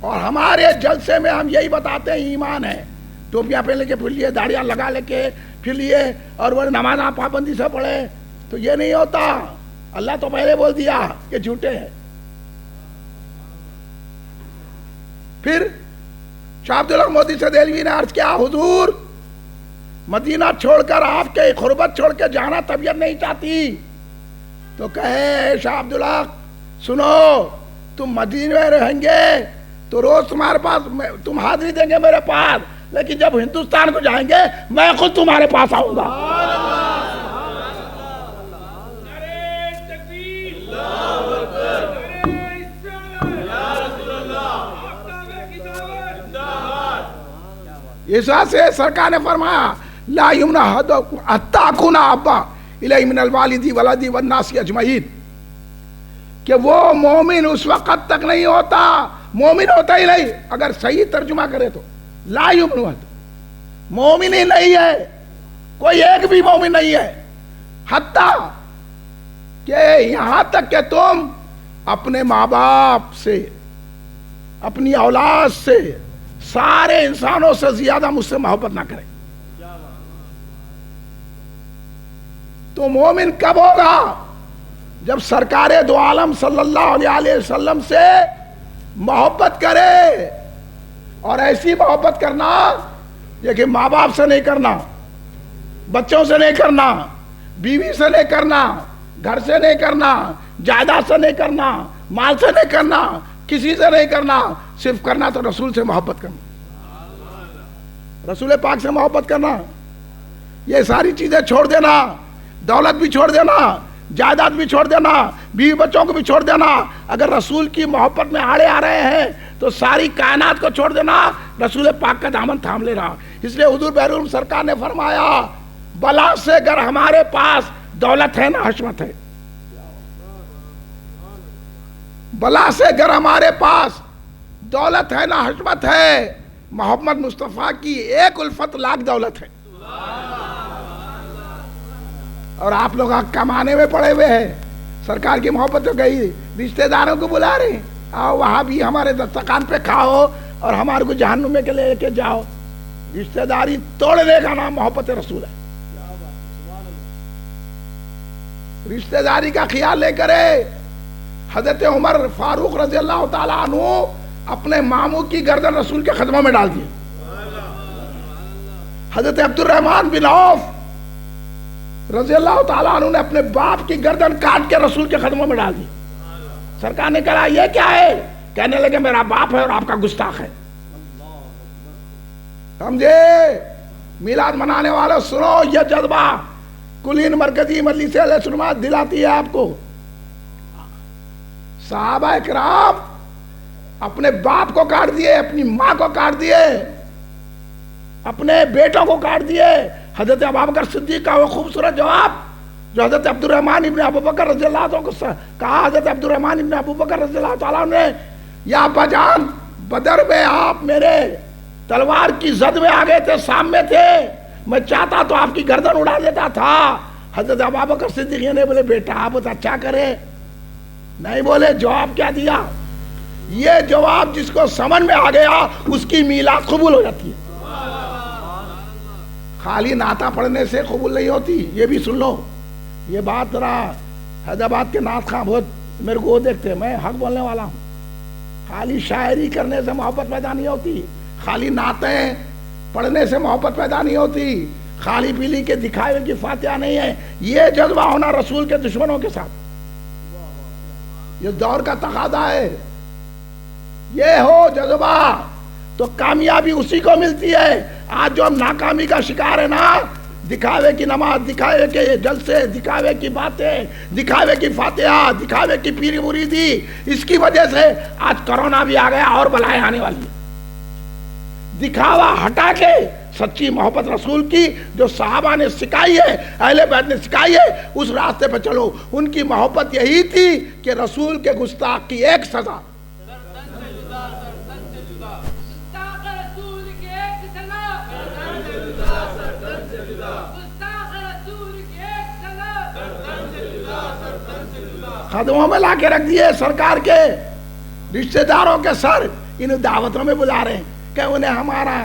اور ہمارے جلسے میں ہم یہی بتاتے ہیں ایمان ہے. ٹوپیاں پہن لے کے پھر لیے, داڑیاں لگا لے کے پھر لیے, اور وہ نماز پابندی سے پڑھے, تو یہ نہیں ہوتا. اللہ تو پہلے بول دیا کہ جھوٹے ہیں. پھر شاہ عبد الحق مودودی سے دہلوی نے عرض کیا, حضور مدینہ چھوڑ کر آپ کے غربت چھوڑ کے جانا طبیعت نہیں چاہتی. تو کہے شاہ عبد الحق سنو, تم مدینہ میں رہیں گے تو روز تمہارے پاس تم حاضری دیں گے میرے پاس, لیکن جب ہندوستان کو جائیں گے میں خود تمہارے پاس آؤں گا. اس وجہ سے سرکار نے فرمایا لا یمنع حتی اکون ابا الی من الوالد ولدی والناس اجمعین, کہ وہ مومن اس وقت تک نہیں ہوتا, مومن ہوتا ہی نہیں. اگر صحیح ترجمہ کرے تو لا یمنع, مومن ہی نہیں ہے, کوئی ایک بھی مومن نہیں ہے. حتیٰ کہ یہاں تک کہ تم اپنے ماں باپ سے, اپنی اولاد سے, سارے انسانوں سے زیادہ مجھ سے محبت نہ کریں. تو مومن کب ہوگا؟ جب سرکار دو عالم صلی اللہ علیہ وسلم سے محبت کرے, اور ایسی محبت کرنا یہ کہ ماں باپ سے نہیں کرنا, بچوں سے نہیں کرنا, بیوی سے نہیں کرنا, گھر سے نہیں کرنا, جائیداد سے نہیں کرنا, مال سے نہیں کرنا, کسی سے نہیں کرنا, صرف کرنا تو رسول سے محبت کرنا, رسول پاک سے محبت کرنا. یہ ساری چیزیں چھوڑ دینا, دولت بھی چھوڑ دینا, جائیداد بھی چھوڑ دینا, بیوی بچوں کو بھی چھوڑ دینا. اگر رسول کی محبت میں آڑے آ رہے ہیں تو ساری کائنات کو چھوڑ دینا, رسول پاک کا دامن تھام لینا. اس لیے حضور بہرالعلوم سرکار نے فرمایا بلا سے اگر ہمارے پاس دولت ہے نہ حشمت ہے, بلا سے اگر ہمارے پاس دولت ہے نہ حشمت ہے, محمد مصطفیٰ کی ایک الفت لاکھ دولت ہے. اور آپ لوگ کمانے میں پڑے ہوئے ہیں, سرکار کی محبت تو گئی, رشتہ داروں کو بلا رہے ہیں, آؤ وہاں بھی ہمارے دسترخوان پہ کھاؤ اور ہمارے کو جہنم میں کے لے کے جاؤ. رشتہ داری توڑنے کا نام محبت رسول ہے. رشتہ داری کا خیال لے کرے. حضرت عمر فاروق رضی اللہ تعالیٰ عنہ اپنے ماموں کی گردن رسول کے قدموں میں ڈال دی. حضرت عبد الرحمن بن عوف رضی اللہ تعالیٰ عنہ نے اپنے باپ کی گردن کاٹ کے رسول کے قدموں میں ڈال دی. سرکار نے کہا یہ کیا ہے؟ کہنے لگے میرا باپ ہے اور آپ کا گستاخ ہے. سمجھے میلاد منانے والوں سنو, یہ جذبہ کلین مرکزی مجلس اہل سنت دلاتی ہے آپ کو. صحابہ اکرام اپنے باپ کو کاٹ دیے, اپنی ماں کو کاٹ دیے, اپنے بیٹوں کو کاٹ دیے. حضرت ابوبکر صدیق کا وہ خوبصورت جواب جو حضرت عبد الرحمن ابن ابوبکر رضی اللہ عنہ کو کہا, حضرت عبد الرحمن ابن ابوبکر رضی اللہ تعالیٰ نے, یا ابا جان بدر میں آپ میرے تلوار کی زد میں آ گئے تھے, سامنے تھے, میں چاہتا تو آپ کی گردن اڑا دیتا تھا. حضرت ابوبکر صدیق نے بولے بیٹا آپ اچھا کرے, نہیں بولے, جواب کیا دیا, یہ جواب جس کو سمجھ میں آ گیا اس کی میلاد قبول ہو جاتی ہے. خالی نعتہ پڑھنے سے قبول نہیں ہوتی. یہ بھی سن لو, یہ بات ذرا حیدرآباد کے نعت خواں بہت میرے کو دیکھتے ہیں, میں حق بولنے والا ہوں. خالی شاعری کرنے سے محبت پیدا نہیں ہوتی, خالی نعتیں پڑھنے سے محبت پیدا نہیں ہوتی, خالی پیلی کے دکھائے کی فاتحہ نہیں ہے. یہ جذبہ ہونا رسول کے دشمنوں کے ساتھ, یہ دور کا تقاضا ہے. یہ ہو جذبہ تو کامیابی اسی کو ملتی ہے. آج جو ہم ناکامی کا شکار ہے نا, دکھاوے کی نماز, دکھاوے کے جلسے, دکھاوے کی باتیں, دکھاوے کی فاتحہ, دکھاوے کی پیری مریدی, اس کی وجہ سے آج کرونا بھی آ گیا اور بلائیں آنے والی ہے. دکھاوا ہٹا کے سچی محبت رسول کی جو صحابہ نے سکھائی ہے, اہل بیت نے سکھائی ہے, اس راستے پہ چلو. ان کی محبت یہی تھی کہ رسول کے گستاخ کی ایک سزا, قدموں میں لا کے رکھ دیے سرکار کے. رشتہ داروں کے سر ان دعوتوں میں بلا رہے ہیں کہ انہیں ہمارا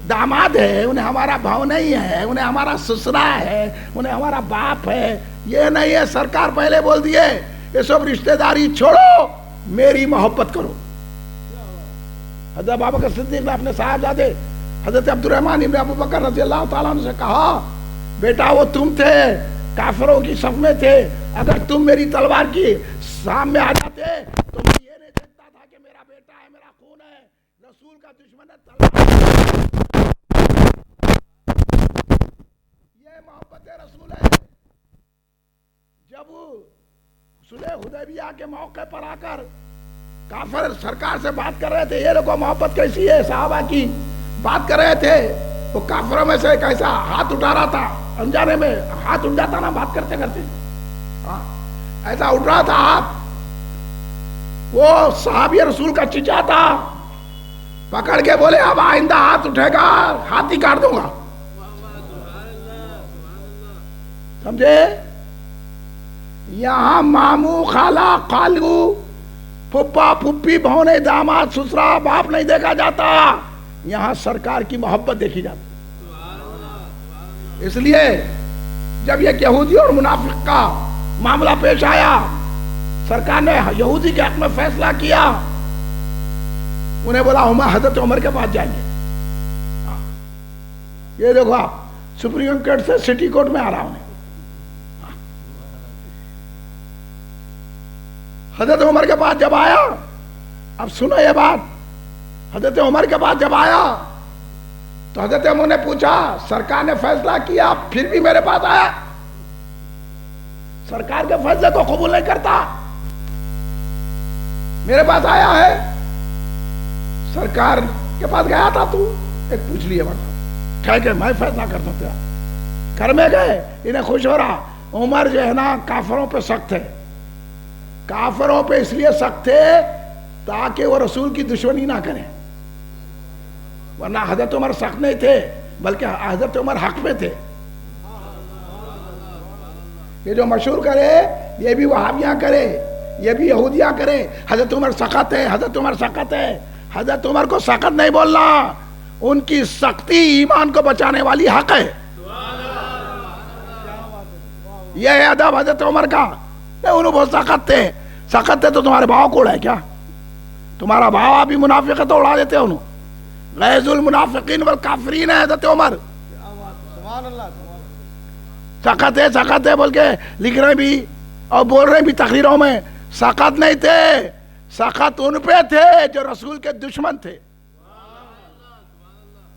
داماد ہے, انہیں ہمارا بھاؤ نہیں ہے, انہیں ہمارا سسرا ہے, انہیں ہمارا باپ ہے. یہ نہیں ہے. سرکار پہلے بول دیے یہ سب رشتہ داری چھوڑو, میری محبت کرو. حضرت ابوبکر صدیق نے اپنے صاحبزادے حضرت عبد الرحمن ابن ابو بکر رضی اللہ تعالیٰ عنہ سے کہا, بیٹا وہ تم تھے, کافروں کی صف میں تھے, اگر تم میری تلوار کی سامنے آ جاتے تو میں یہ نہیں دیکھتا تھا کہ میرا بیٹا ہے, میرا خون ہے, رسول کا دشمن ہے, تلوار. یہ محبت رسول ہے. جب صلح حدیبیہ کے موقع پر آ کر کافر سرکار سے بات کر رہے تھے, یہ لوگوں محبت کیسی ہے صحابہ کی بات کر رہے تھے, وہ کافروں میں سے کیسا ہاتھ اٹھا رہا تھا, انجانے میں ہاتھ اٹھ جاتا نا بات کرتے کرتے, ایسا اٹھ رہا تھا ہاتھ. وہ صحابی رسول کا چچا تھا, پکڑ کے بولے اب آئندہ ہاتھ اٹھے گا ہاتھ ہی کاٹ دوں گا. سمجھے؟ یہاں ماموں, خالہ, خالو, پھپھا, پھپھی, بھونے, داماد, سسرا, باپ نہیں دیکھا جاتا. یہاں سرکار کی محبت دیکھی جاتی. اس لیے جب یہ یہودی اور منافق کا معاملہ پیش آیا, سرکار نے یہودی کے حق میں فیصلہ کیا. انہیں بولا ہم حضرت عمر کے پاس جائیں گے. یہ دیکھو آپ, سپریم کورٹ سے سٹی کورٹ میں آ رہا ہوں. حضرت عمر کے پاس جب آیا, اب سنو یہ بات, حضرت عمر کے پاس جب آیا تو حضرت عمر نے پوچھا, سرکار نے فیصلہ کیا پھر بھی میرے پاس آیا, سرکار کے فیصلے کو قبول نہیں کرتا, میرے پاس آیا ہے. سرکار کے پاس گیا تھا تو ایک پوچھ لیے بڑا کہہ کہ میں فیصلہ کرتا ہوں. گھر میں گئے, انہیں خوش ہو رہا. عمر جو ہے نا کافروں پہ سخت ہے, کافروں پہ اس لیے سخت تھے تاکہ وہ رسول کی دشمنی نہ کریں, ورنہ حضرت عمر سخت نہیں تھے بلکہ حضرت عمر حق میں تھے. یہ جو مشہور کرے یہ بھی وہابیاں کرے, یہ بھی یہودیاں کرے, حضرت عمر سخت ہے, حضرت عمر سخت ہے. حضرت عمر کو سخت نہیں بولنا, ان کی سختی ایمان کو بچانے والی حق ہے. یہ ہے ادب حضرت عمر کا. انہوں بہت سخت تھے, سخت تھے تو تمہارے بھاؤ کو اڑائے کیا, تمہارا بھاؤ بھی منافق ہے تو اڑا دیتے انہوں. غیظ المنافقین والکافرین ہے حضرت عمر. سخت ہے, سخت ہے بول کے لکھ رہے بھی اور بول رہے بھی تقریروں میں. سخت نہیں تھے, سخت ان پہ تھے جو رسول کے دشمن تھے,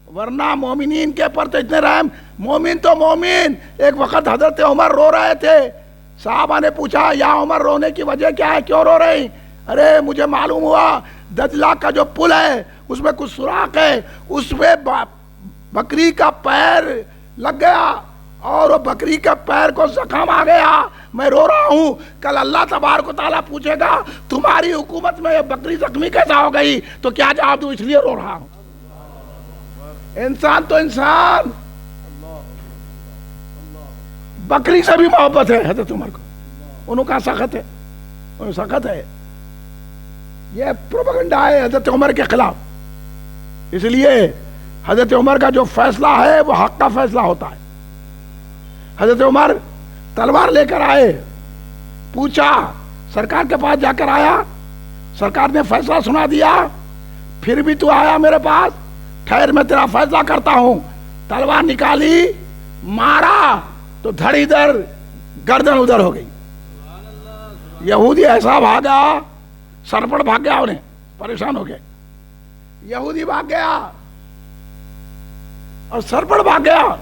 ورنہ مومنین کے پر تو اتنے رحم. مومن تو مومن. ایک وقت حضرت عمر رو رہے تھے, صحابہ نے پوچھا یا عمر رونے کی وجہ کیا ہے, کیوں رو رہے ہیں؟ ارے مجھے معلوم ہوا دجلہ کا جو پل ہے اس میں کچھ سوراخ ہے, اس میں بکری کا پیر لگ گیا اور وہ بکری کے پیر کو زخم آ گیا, میں رو رہا ہوں. کل اللہ تبارک و تعالیٰ پوچھے گا تمہاری حکومت میں یہ بکری زخمی کیسا ہو گئی, تو کیا جواب دوں, اس لیے رو رہا ہوں. انسان تو انسان, بکری سے بھی محبت ہے حضرت عمر کو. انہوں کا سخت ہے, انہوں سخت ہے. یہ پروپیگنڈا ہے حضرت عمر کے خلاف. اس لیے حضرت عمر کا جو فیصلہ ہے وہ حق کا فیصلہ ہوتا ہے. حضرت عمر تلوار لے کر آئے, پوچھا, سرکار کے پاس جا کر آیا, سرکار نے فیصلہ سنا دیا, پھر بھی تو آیا میرے پاس, ٹھہر میں تیرا فیصلہ کرتا ہوں. تلوار نکالی, مارا تو دھڑ ادھر گردن ادھر ہو گئی. یہودی ایسا بھاگا, سرپڑ بھاگ گیا, انہیں پریشان ہو گئے. یہودی بھاگ گیا اور سرپڑ بھاگ گیا,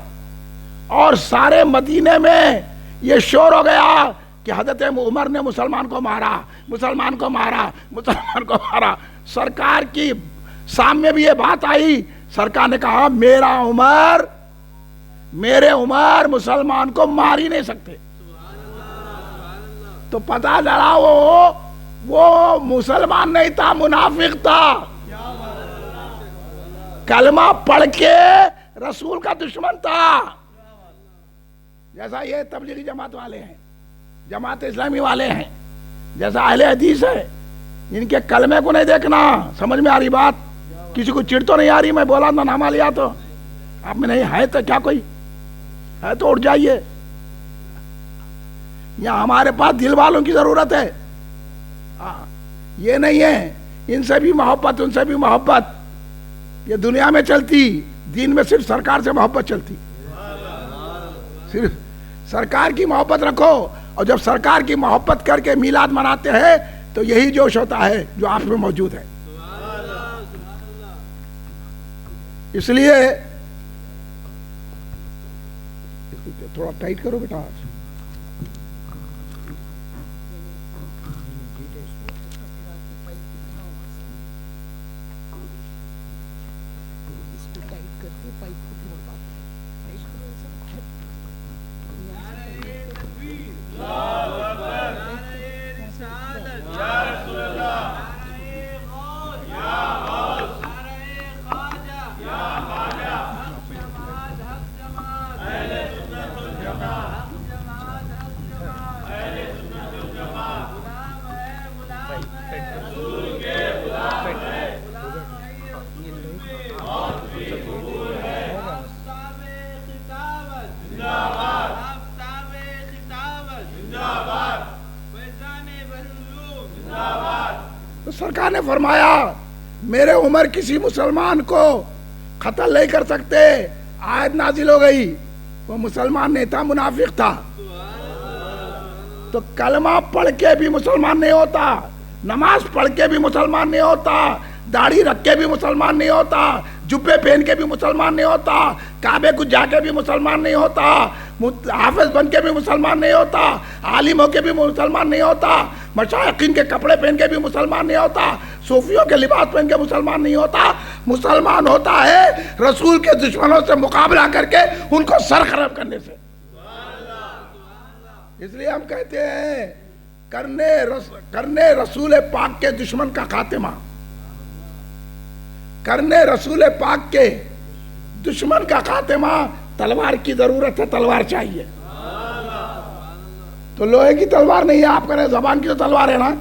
اور سارے مدینے میں یہ شور ہو گیا کہ حضرت عمر نے مسلمان کو مارا, مسلمان کو مارا, مسلمان کو مارا. سرکار کی سامنے بھی یہ بات آئی. سرکار نے کہا میرے عمر مسلمان کو مار ہی نہیں سکتے. تو پتہ چلا وہ مسلمان نہیں تھا, منافق تھا. کلمہ پڑھ کے رسول کا دشمن تھا. جیسا یہ تبلیغی جماعت والے ہیں, جماعت اسلامی والے ہیں, جیسا اہل حدیث ہے, ان کے کلمے کو نہیں دیکھنا. سمجھ میں آ رہی بات؟ کسی کو چڑ تو نہیں آ رہی؟ میں بولا نہ نامہ لیا تو آپ میں نہیں ہے, تو کیا کوئی ہے تو اٹھ جائیے. یہاں ہمارے پاس دل والوں کی ضرورت ہے. یہ نہیں ہے ان سے بھی محبت, ان سے بھی محبت. یہ دنیا میں چلتی, دین میں صرف سرکار سے محبت چلتی. صرف سرکار کی محبت رکھو, اور جب سرکار کی محبت کر کے میلاد مناتے ہیں تو یہی جوش ہوتا ہے جو آپ میں موجود ہے. اس لیے تھوڑا ٹائٹ کرو بیٹا. سرکار نے فرمایا میرے عمر کسی مسلمان کو قتل نہیں کر سکتے. آیت نازل ہو گئی, وہ مسلمان نہیں تھا, منافق تھا. تو کلمہ پڑھ کے بھی مسلمان نہیں ہوتا, نماز پڑھ کے بھی مسلمان نہیں ہوتا, داڑھی رکھ کے بھی مسلمان نہیں ہوتا, جبے پہن کے بھی مسلمان نہیں ہوتا, کعبے کو جا کے بھی مسلمان نہیں ہوتا, حافظ بن کے بھی مسلمان نہیں ہوتا, عالم ہو کے بھی مسلمان نہیں ہوتا, مشائخین کے کپڑے پہن کے بھی مسلمان نہیں ہوتا, صوفیوں کے لباس پہن کے مسلمان نہیں ہوتا. مسلمان ہوتا ہے رسول کے دشمنوں سے مقابلہ کر کے ان کو سرخراب کرنے سے. اس لیے ہم کہتے ہیں کرنے رسول پاک کے دشمن کا خاتمہ, کرنے رسول پاک کے دشمن کا خاتمہ. تلوار کی ضرورت ہے, تلوار چاہیے. تو لوہے کی تلوار نہیں ہے, آپ کریں زبان کی تو تلوار ہے نا.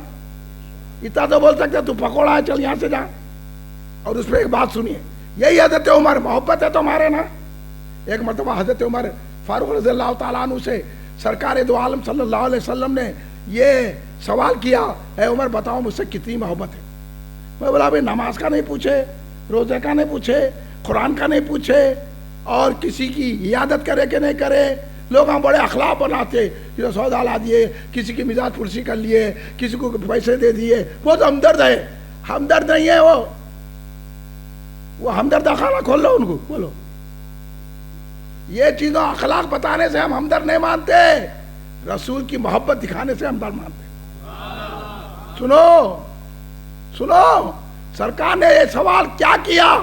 اتنا تو بول سکتے تو پکوڑا ہے, چل یہاں سے جا. اور اس پہ ایک بات سنیے, یہی حضرت عمر, محبت ہے تو ہمارے نا. ایک مرتبہ حضرت عمر فاروق رضی اللہ تعالیٰ عنہ سے سرکار دو عالم صلی اللہ علیہ وسلم نے یہ سوال کیا, اے عمر بتاؤ مجھ سے کتنی محبت ہے. میں بولا بھائی نماز کا نہیں پوچھے, روزے کا نہیں پوچھے, قرآن کا نہیں پوچھے, اور کسی کی عیادت کرے کہ نہیں کرے. لوگ ہم بڑے اخلاق بناتے, کسی سودا لا دیے, کسی کی مزاج پرسی کر لیے, کسی کو پیسے دے دیے. وہ تو ہمدرد ہے, ہمدرد نہیں ہے وہ ہمدردہ خانہ کھول لو ان کو, بولو. یہ چیزوں اخلاق بتانے سے ہم ہمدرد نہیں مانتے, رسول کی محبت دکھانے سے ہمدرد مانتے. سنو سرکار نے یہ سوال کیا کیا.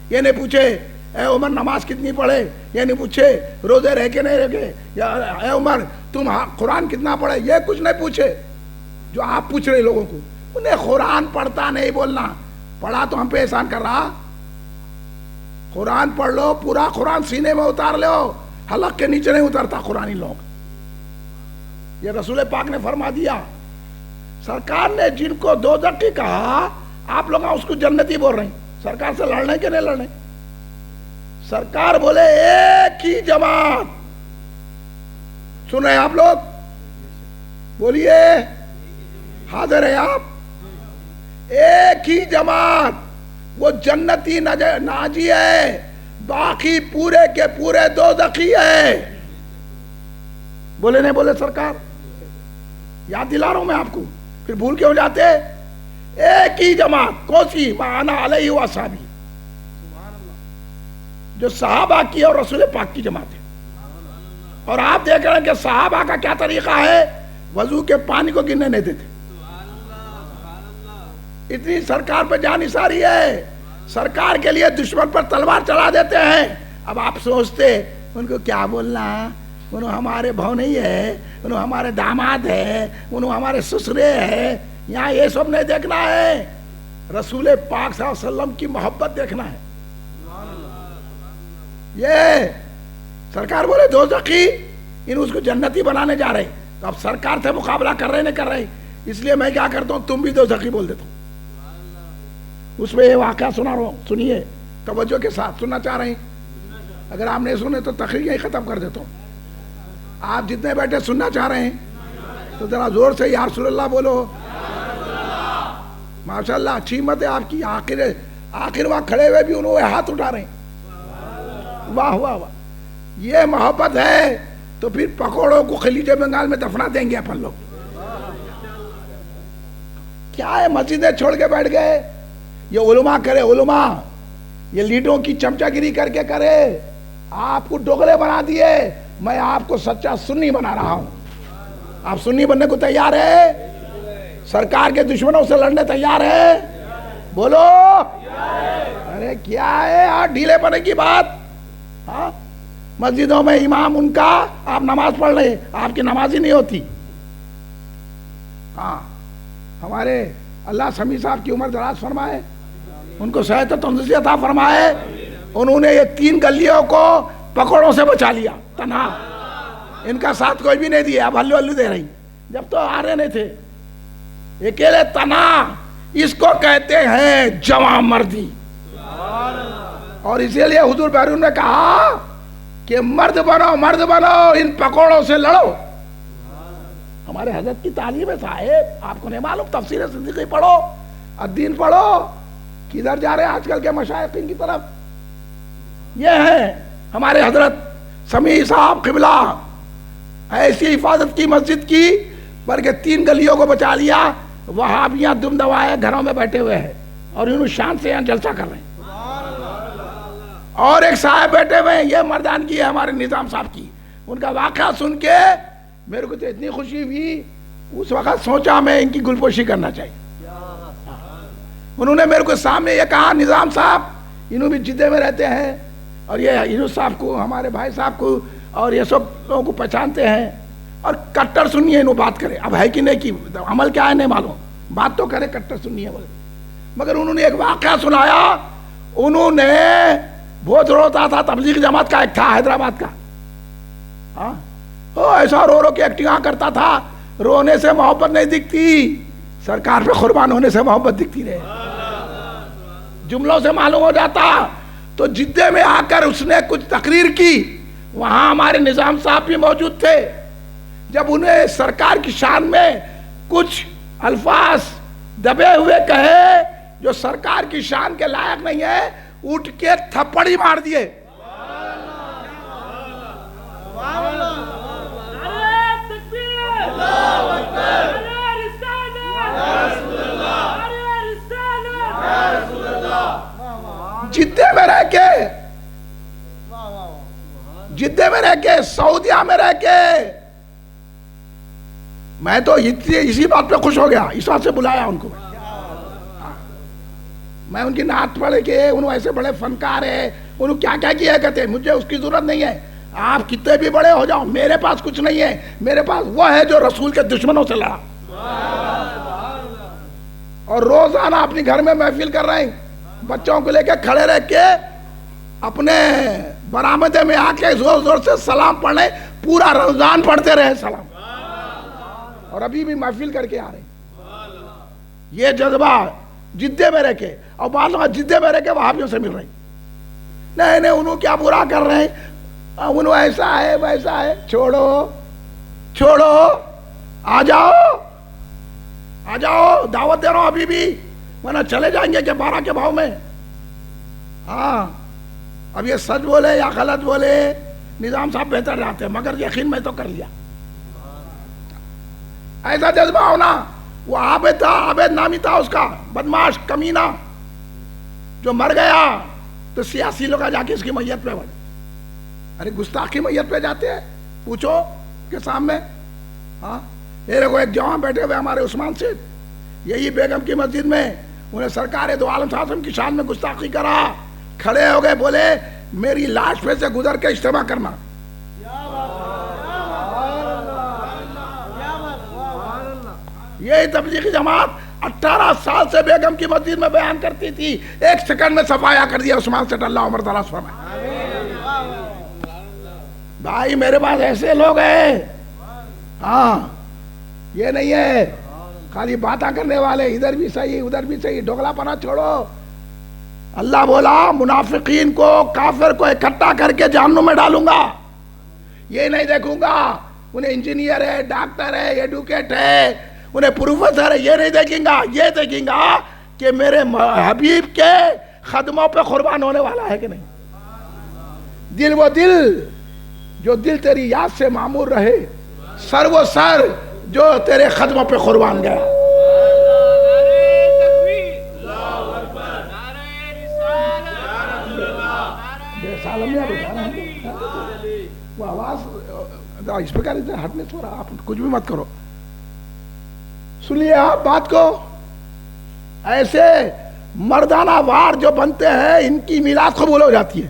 یہ نہیں پوچھے اے عمر نماز کتنی پڑھے, یہ نہیں پوچھے روزے رہ کے نہیں رکھے, یا اے عمر تم قرآن کتنا پڑھے, یہ کچھ نہیں پوچھے جو آپ پوچھ رہے لوگوں کو. انہیں قرآن پڑھتا نہیں بولنا, پڑھا تو ہم پہ احسان کر رہا. قرآن پڑھ لو, پورا قرآن سینے میں اتار لو, حلق کے نیچے نہیں اترتا قرآن. لوگ یہ رسول پاک نے فرما دیا. سرکار نے جن کو دوزخی کہا آپ لوگ اس کو جنتی بول رہے ہیں. سرکار سے لڑنے کے نہیں لڑنے. سرکار بولے ایک ہی جماعت. سن رہے ہیں آپ لوگ؟ بولیے حاضر ہیں آپ؟ ایک ہی جماعت وہ جنتی ناجی ہے، باقی پورے کے پورے دوزخی ہے. بولے نہیں بولے سرکار؟ یاد دلا رہا ہوں میں آپ کو، پھر بھول کیوں جاتے؟ ایک ہی جماعت. کون سی؟ معانا علیہ و اصحابی، جو صحابہ کی اور رسول پاک کی جماعت ہے. اور آپ دیکھ رہے ہیں کہ صحابہ کا کیا طریقہ ہے، وضو کے پانی کو گرنے نہیں دیتے. اتنی سرکار پہ جان نثاری ہے، سرکار کے لیے دشمن پر تلوار چلا دیتے ہیں. اب آپ سوچتے ان کو کیا بولنا، انہوں ہمارے بھاؤ نہیں ہے، انہوں ہمارے داماد ہے، انہوں ہمارے سسرے ہیں. یہاں یہ سب نہیں دیکھنا ہے، رسول پاک صلی اللہ علیہ وسلم کی محبت دیکھنا ہے. یہ سرکار بولے دوزخی، ان اس کو جنتی بنانے جا رہے. تو اب سرکار سے مقابلہ کر رہے نہیں کر رہے، اس لیے میں کیا کرتا ہوں، تم بھی دوزخی بول دیتا ہوں. اس میں یہ واقعہ سنا رہا ہوں، سنیے توجہ کے ساتھ. سننا چاہ رہے ہیں؟ اگر آپ نہیں سنے تو تقریر ہی ختم کر دیتا ہوں. آپ جتنے بیٹھے سننا چاہ رہے ہیں تو ذرا زور سے یا رسول اللہ بولو. ماشاءاللہ اچھی ہمت ہے آپ کی. آخر وہاں کھڑے ہوئے بھی انہوں نے ہاتھ اٹھا رہے ہیں. واہ واہ واہ. یہ محبت ہے تو پھر پکوڑوں کو خلیج بنگال میں دفنا دیں گے اپن لوگ. کیا ہے مسجدیں چھوڑ کے بیٹھ گئے. یہ علماء کرے، علماء یہ لیڈوں کی چمچا گیری کر کے کرے. آپ کو ڈوغلے بنا دیے، میں آپ کو سچا سنی بنا رہا ہوں. آپ سنی بننے کو تیار ہے؟ سرکار کے دشمنوں سے لڑنے تیار ہے؟ بولو. ارے کیا ہے آج ڈھیلے پنے کی بات. ہاں مسجدوں میں امام ان کا، آپ نماز پڑھ رہے، آپ کی نماز ہی نہیں ہوتی. ہاں ہمارے اللہ سمیع صاحب کی عمر دراز فرمائے، ان کو صحت و تندرستی عطا فرمائے. انہوں نے یہ 3 گلیوں کو پکوڑوں سے بچا لیا تنہا. ان کا ساتھ کوئی بھی نہیں دیا. اب ہلو ہلو دے رہی، جب تو آ رہے نہیں تھے. اکیلے تنہا، اس کو کہتے ہیں جواں مردی. اور اسی لیے حضور بیرون نے کہا کہ مرد بنو، مرد بنو، ان پکوڑوں سے لڑو. ہمارے حضرت کی تعلیم ہے صاحب، آپ کو نہیں معلوم؟ تفسیر صدیقی پڑھو، الدین پڑھو. کدھر جا رہے ہیں آج کل کے مشائخین کی طرف؟ یہ ہے ہمارے حضرت سمیع صاحب قبلہ. ایسی حفاظت کی مسجد کی، بلکہ 3 گلیوں کو بچا لیا. وہابیاں دم دوائے گھروں میں بیٹھے ہوئے ہیں اور انہوں شان سے یہاں جلسہ کر رہے ہیں. اور ایک صاحب بیٹھے ہوئے ہیں، یہ مردان کی ہے ہمارے نظام صاحب کی. ان کا واقعہ سن کے میرے کو تو اتنی خوشی ہوئی، اس وقت سوچا میں ان کی گلپوشی کرنا چاہیے. انہوں نے میرے کو سامنے یہ کہا، نظام صاحب انہوں بھی جدے میں رہتے ہیں، اور یہ انہوں صاحب کو، ہمارے بھائی صاحب کو، اور یہ سب لوگوں کو پہچانتے ہیں. اور کٹر سنیے انہوں بات کرے. اب ہے کہ نہیں کی عمل کیا ہے نہیں معلوم، بات تو کرے کٹر سنیے بولے. مگر انہوں نے ایک واقعہ سنایا. انہوں نے بہت روتا تھا، تبلیغ جماعت کا ایک تھا حیدرآباد کا. ہاں ایسا رو رو کے ایکٹنگ کرتا تھا. رونے سے محبت نہیں دکھتی، سرکار پہ قربان ہونے سے محبت دکھتی رہے. جملوں سے معلوم ہو جاتا. تو جدے میں آ کر اس نے کچھ تقریر کی. وہاں ہمارے نظام صاحب بھی موجود تھے. جب انہیں سرکار کی شان میں کچھ الفاظ دبے ہوئے کہے جو سرکار کی شان کے لائق نہیں ہے، اٹھ کے تھپڑی مار دیے. جدے میں رہ کے سعودیہ میں رہ کے میں تو اسی بات پہ خوش ہو گیا. اس بات سے بلایا ان کو. میں ان کی نعت پڑھ کے، انہوں ایسے بڑے فنکار ہیں، انہوں کیا کیا کیا کہتے. مجھے اس کی ضرورت نہیں ہے. آپ کتنے بھی بڑے ہو جاؤ، میرے پاس کچھ نہیں ہے. میرے پاس وہ ہے جو رسول کے دشمنوں سے لڑا اور روزانہ اپنی گھر میں محفل کر رہے ہیں. بچوں کو لے کے کھڑے رہ کے اپنے برآمدے میں آ کے زور زور سے سلام پڑھنے، پورا رمضان پڑھتے رہے سلام. اور ابھی بھی محفل کر کے آ رہے ہیں. یہ جذبہ جدے میں رہ کے، اور بعض لوگ جدے میں رہ کے وہابیوں سے مل رہے ہیں، نہیں نہیں انہوں کیا برا کر رہے ہیں، انہوں ایسا ہے ویسا ہے، چھوڑو چھوڑو، آ جاؤ، دعوت دے رہا ہوں ابھی بھی، ورنہ چلے جائیں گے کہ 12 کے بھاؤ میں۔ ہاں اب یہ سچ بولے یا غلط بولے، نظام صاحب بہتر جاتے ہیں، مگر یقین میں تو کر لیا۔ ایسا جذبہ ہونا، وہ عابد تھا، عابد نامی تھا اس کا، بدماش کمینہ، جو مر گیا تو سیاسی لوگ جا کے اس کی میت پہ بڑھے، ارے گستاخ کی میت پہ جاتے ہیں، پوچھو کے سامنے۔ ہاں یہ دیکھو ایک جوان بیٹھے ہوئے ہمارے عثمان سے، یہی بیگم کی مسجد میں انہیں سرکار دو عالم صلی اللہ علیہ وسلم کی شان میں گستاخی کرا، کھڑے ہو گئے، بولے میری لاش پہ سے گزر کے اجتماع کرنا۔ یہی تبلیغی جماعت 18 سال سے بیگم کی مسجد میں بیان کرتی تھی، 1 سیکنڈ میں صفایا کر دیا عثمان سے، اللہ عمر تعالیٰ فرمائے۔ بھائی میرے پاس ایسے لوگ ہیں، ہاں یہ نہیں ہے خالی باتیں کرنے والے، ادھر بھی صحیح ادھر بھی صحیح، ڈوگلا پنا چھوڑو۔ اللہ بولا منافقین کو، کافر کو اکٹھا کر کے جہنم میں ڈالوں گا، یہ نہیں دیکھوں گا انہیں انجینئر ہے، ڈاکٹر ہے، ایڈوکیٹ ہے، انہیں پروفیسر ہے، یہ نہیں دیکھیں گا، یہ دیکھیں گا کہ میرے حبیب کے خدموں پہ قربان ہونے والا ہے کہ نہیں۔ دل وہ دل جو دل تیری یاد سے معمور رہے، سر وہ سر جو تیرے قدموں پہ قربان گیا۔ وہ آواز اس پہ ہٹنے چھوڑا، آپ کچھ بھی مت کرو، سنیے آپ بات کو۔ ایسے مردانہ وار جو بنتے ہیں ان کی میلاد قبول ہو جاتی ہے،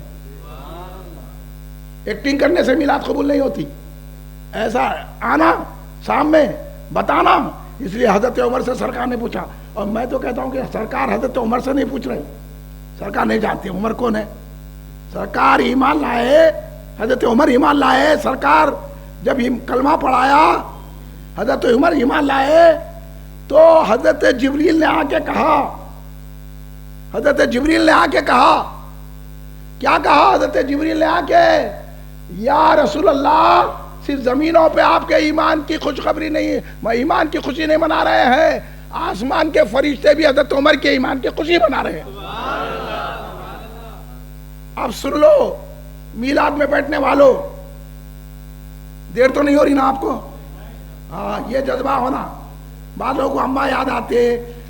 ایکٹنگ کرنے سے میلاد قبول نہیں ہوتی، ایسا آنا سامنے بتانا۔ اس لیے حضرت عمر سے سرکار نے پوچھا، اور میں تو کہتا ہوں کہ سرکار حضرت عمر سے نہیں پوچھ رہے، سرکار نہیں جانتی عمر کون ہے، سرکار ایمان لائے، حضرت عمر ایمان لائے، سرکار جب کلمہ پڑھایا حضرت عمر ایمان لائے تو حضرت جبریل نے آ کے کہا، حضرت جبریل نے آ کے کہا، کیا کہا حضرت جبریل نے آ کے، یا رسول اللہ صرف زمینوں پہ آپ کے ایمان کی خوشخبری نہیں، میں ایمان کی خوشی نہیں منا رہے ہیں، آسمان کے فرشتے بھی حضرت عمر کے ایمان کی خوشی منا رہے ہیں۔ اب سن لو میلاد میں بیٹھنے والوں، دیر تو نہیں ہو رہی نا آپ کو؟ ہاں یہ جذبہ ہونا، بعض لوگوں کو اماں یاد آتے،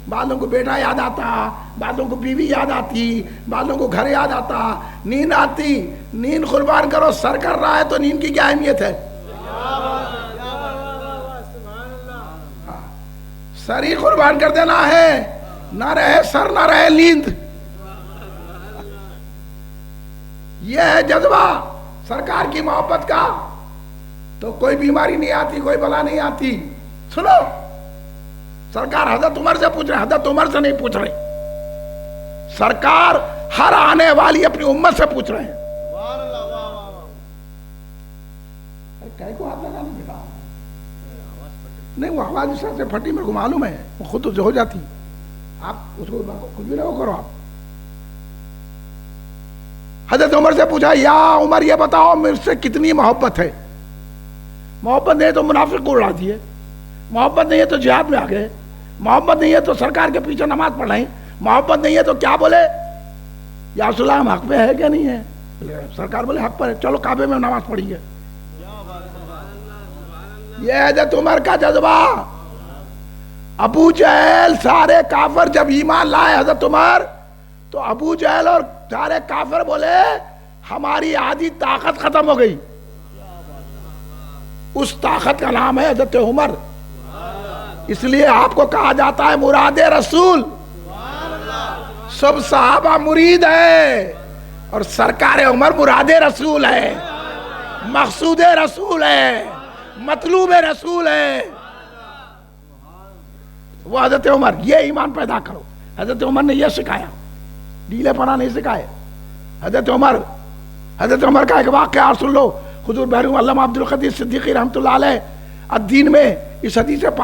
بعض لوگوں کو بیٹا یاد آتا، بعض لوگوں کو بیوی یاد آتی، بعض لوگوں کو گھر یاد آتا، نیند آتی، نیند قربان کرو، سر کر رہا ہے تو نیند کی کیا اہمیت ہے؟ سر ہی قربان کر دینا ہے، نہ رہے سر نہ رہے نیند۔ یہ ہے جذبہ سرکار کی محبت کا، تو کوئی بیماری نہیں آتی، کوئی بلا نہیں آتی۔ سنو سرکار حضرت عمر سے پوچھ رہے، حضرت عمر سے نہیں پوچھ رہے، سرکار ہر آنے والی اپنی امت سے پوچھ رہے ہیں۔ کہے کو ہاتھ لگانا بیٹا، نہیں وہ آواز اس طرح سے پھٹی، میرے کو معلوم ہے، وہ خود تو ہو جاتی، آپ اس کو کچھ بھی نہ کرو۔ آپ حضرت عمر سے پوچھا، یا عمر یہ بتاؤ مجھ سے کتنی محبت ہے؟ محبت نہیں ہے تو منافق کو اڑا دیے، محبت نہیں ہے تو جہاد میں آ گئے، محبت نہیں ہے تو سرکار کے پیچھے نماز پڑھائیں، محبت نہیں ہے تو کیا بولے، یا رسول اللہ ہم حق پہ ہے کہ نہیں ہے؟ سرکار بولے حق پر ہے، چلو کعبے میں نماز پڑھیں گے۔ یہ حضرت عمر کا جذبہ۔ ابو جہل سارے کافر جب ایمان لائے حضرت عمر، تو ابو جہل اور سارے کافر بولے ہماری آدھی طاقت ختم ہو گئی، اس طاقت کا نام ہے حضرت عمر۔ اس لیے آپ کو کہا جاتا ہے مراد رسول، سب صحابہ مرید ہے اور سرکار عمر مراد رسول ہے، مقصود رسول ہے، مطلوب رسول ہے، وہ حضرت عمر۔ یہ ایمان پیدا کرو، حضرت عمر نے یہ سکھایا، ڈھیلے پنا نہیں سکھائے۔ حضرت عمر کا ایک واقعہ سن لو، حضور بحرم علامہ عبد القدیر صدیقی رحمۃ اللہ علیہ الدین میں اس حدیث پاک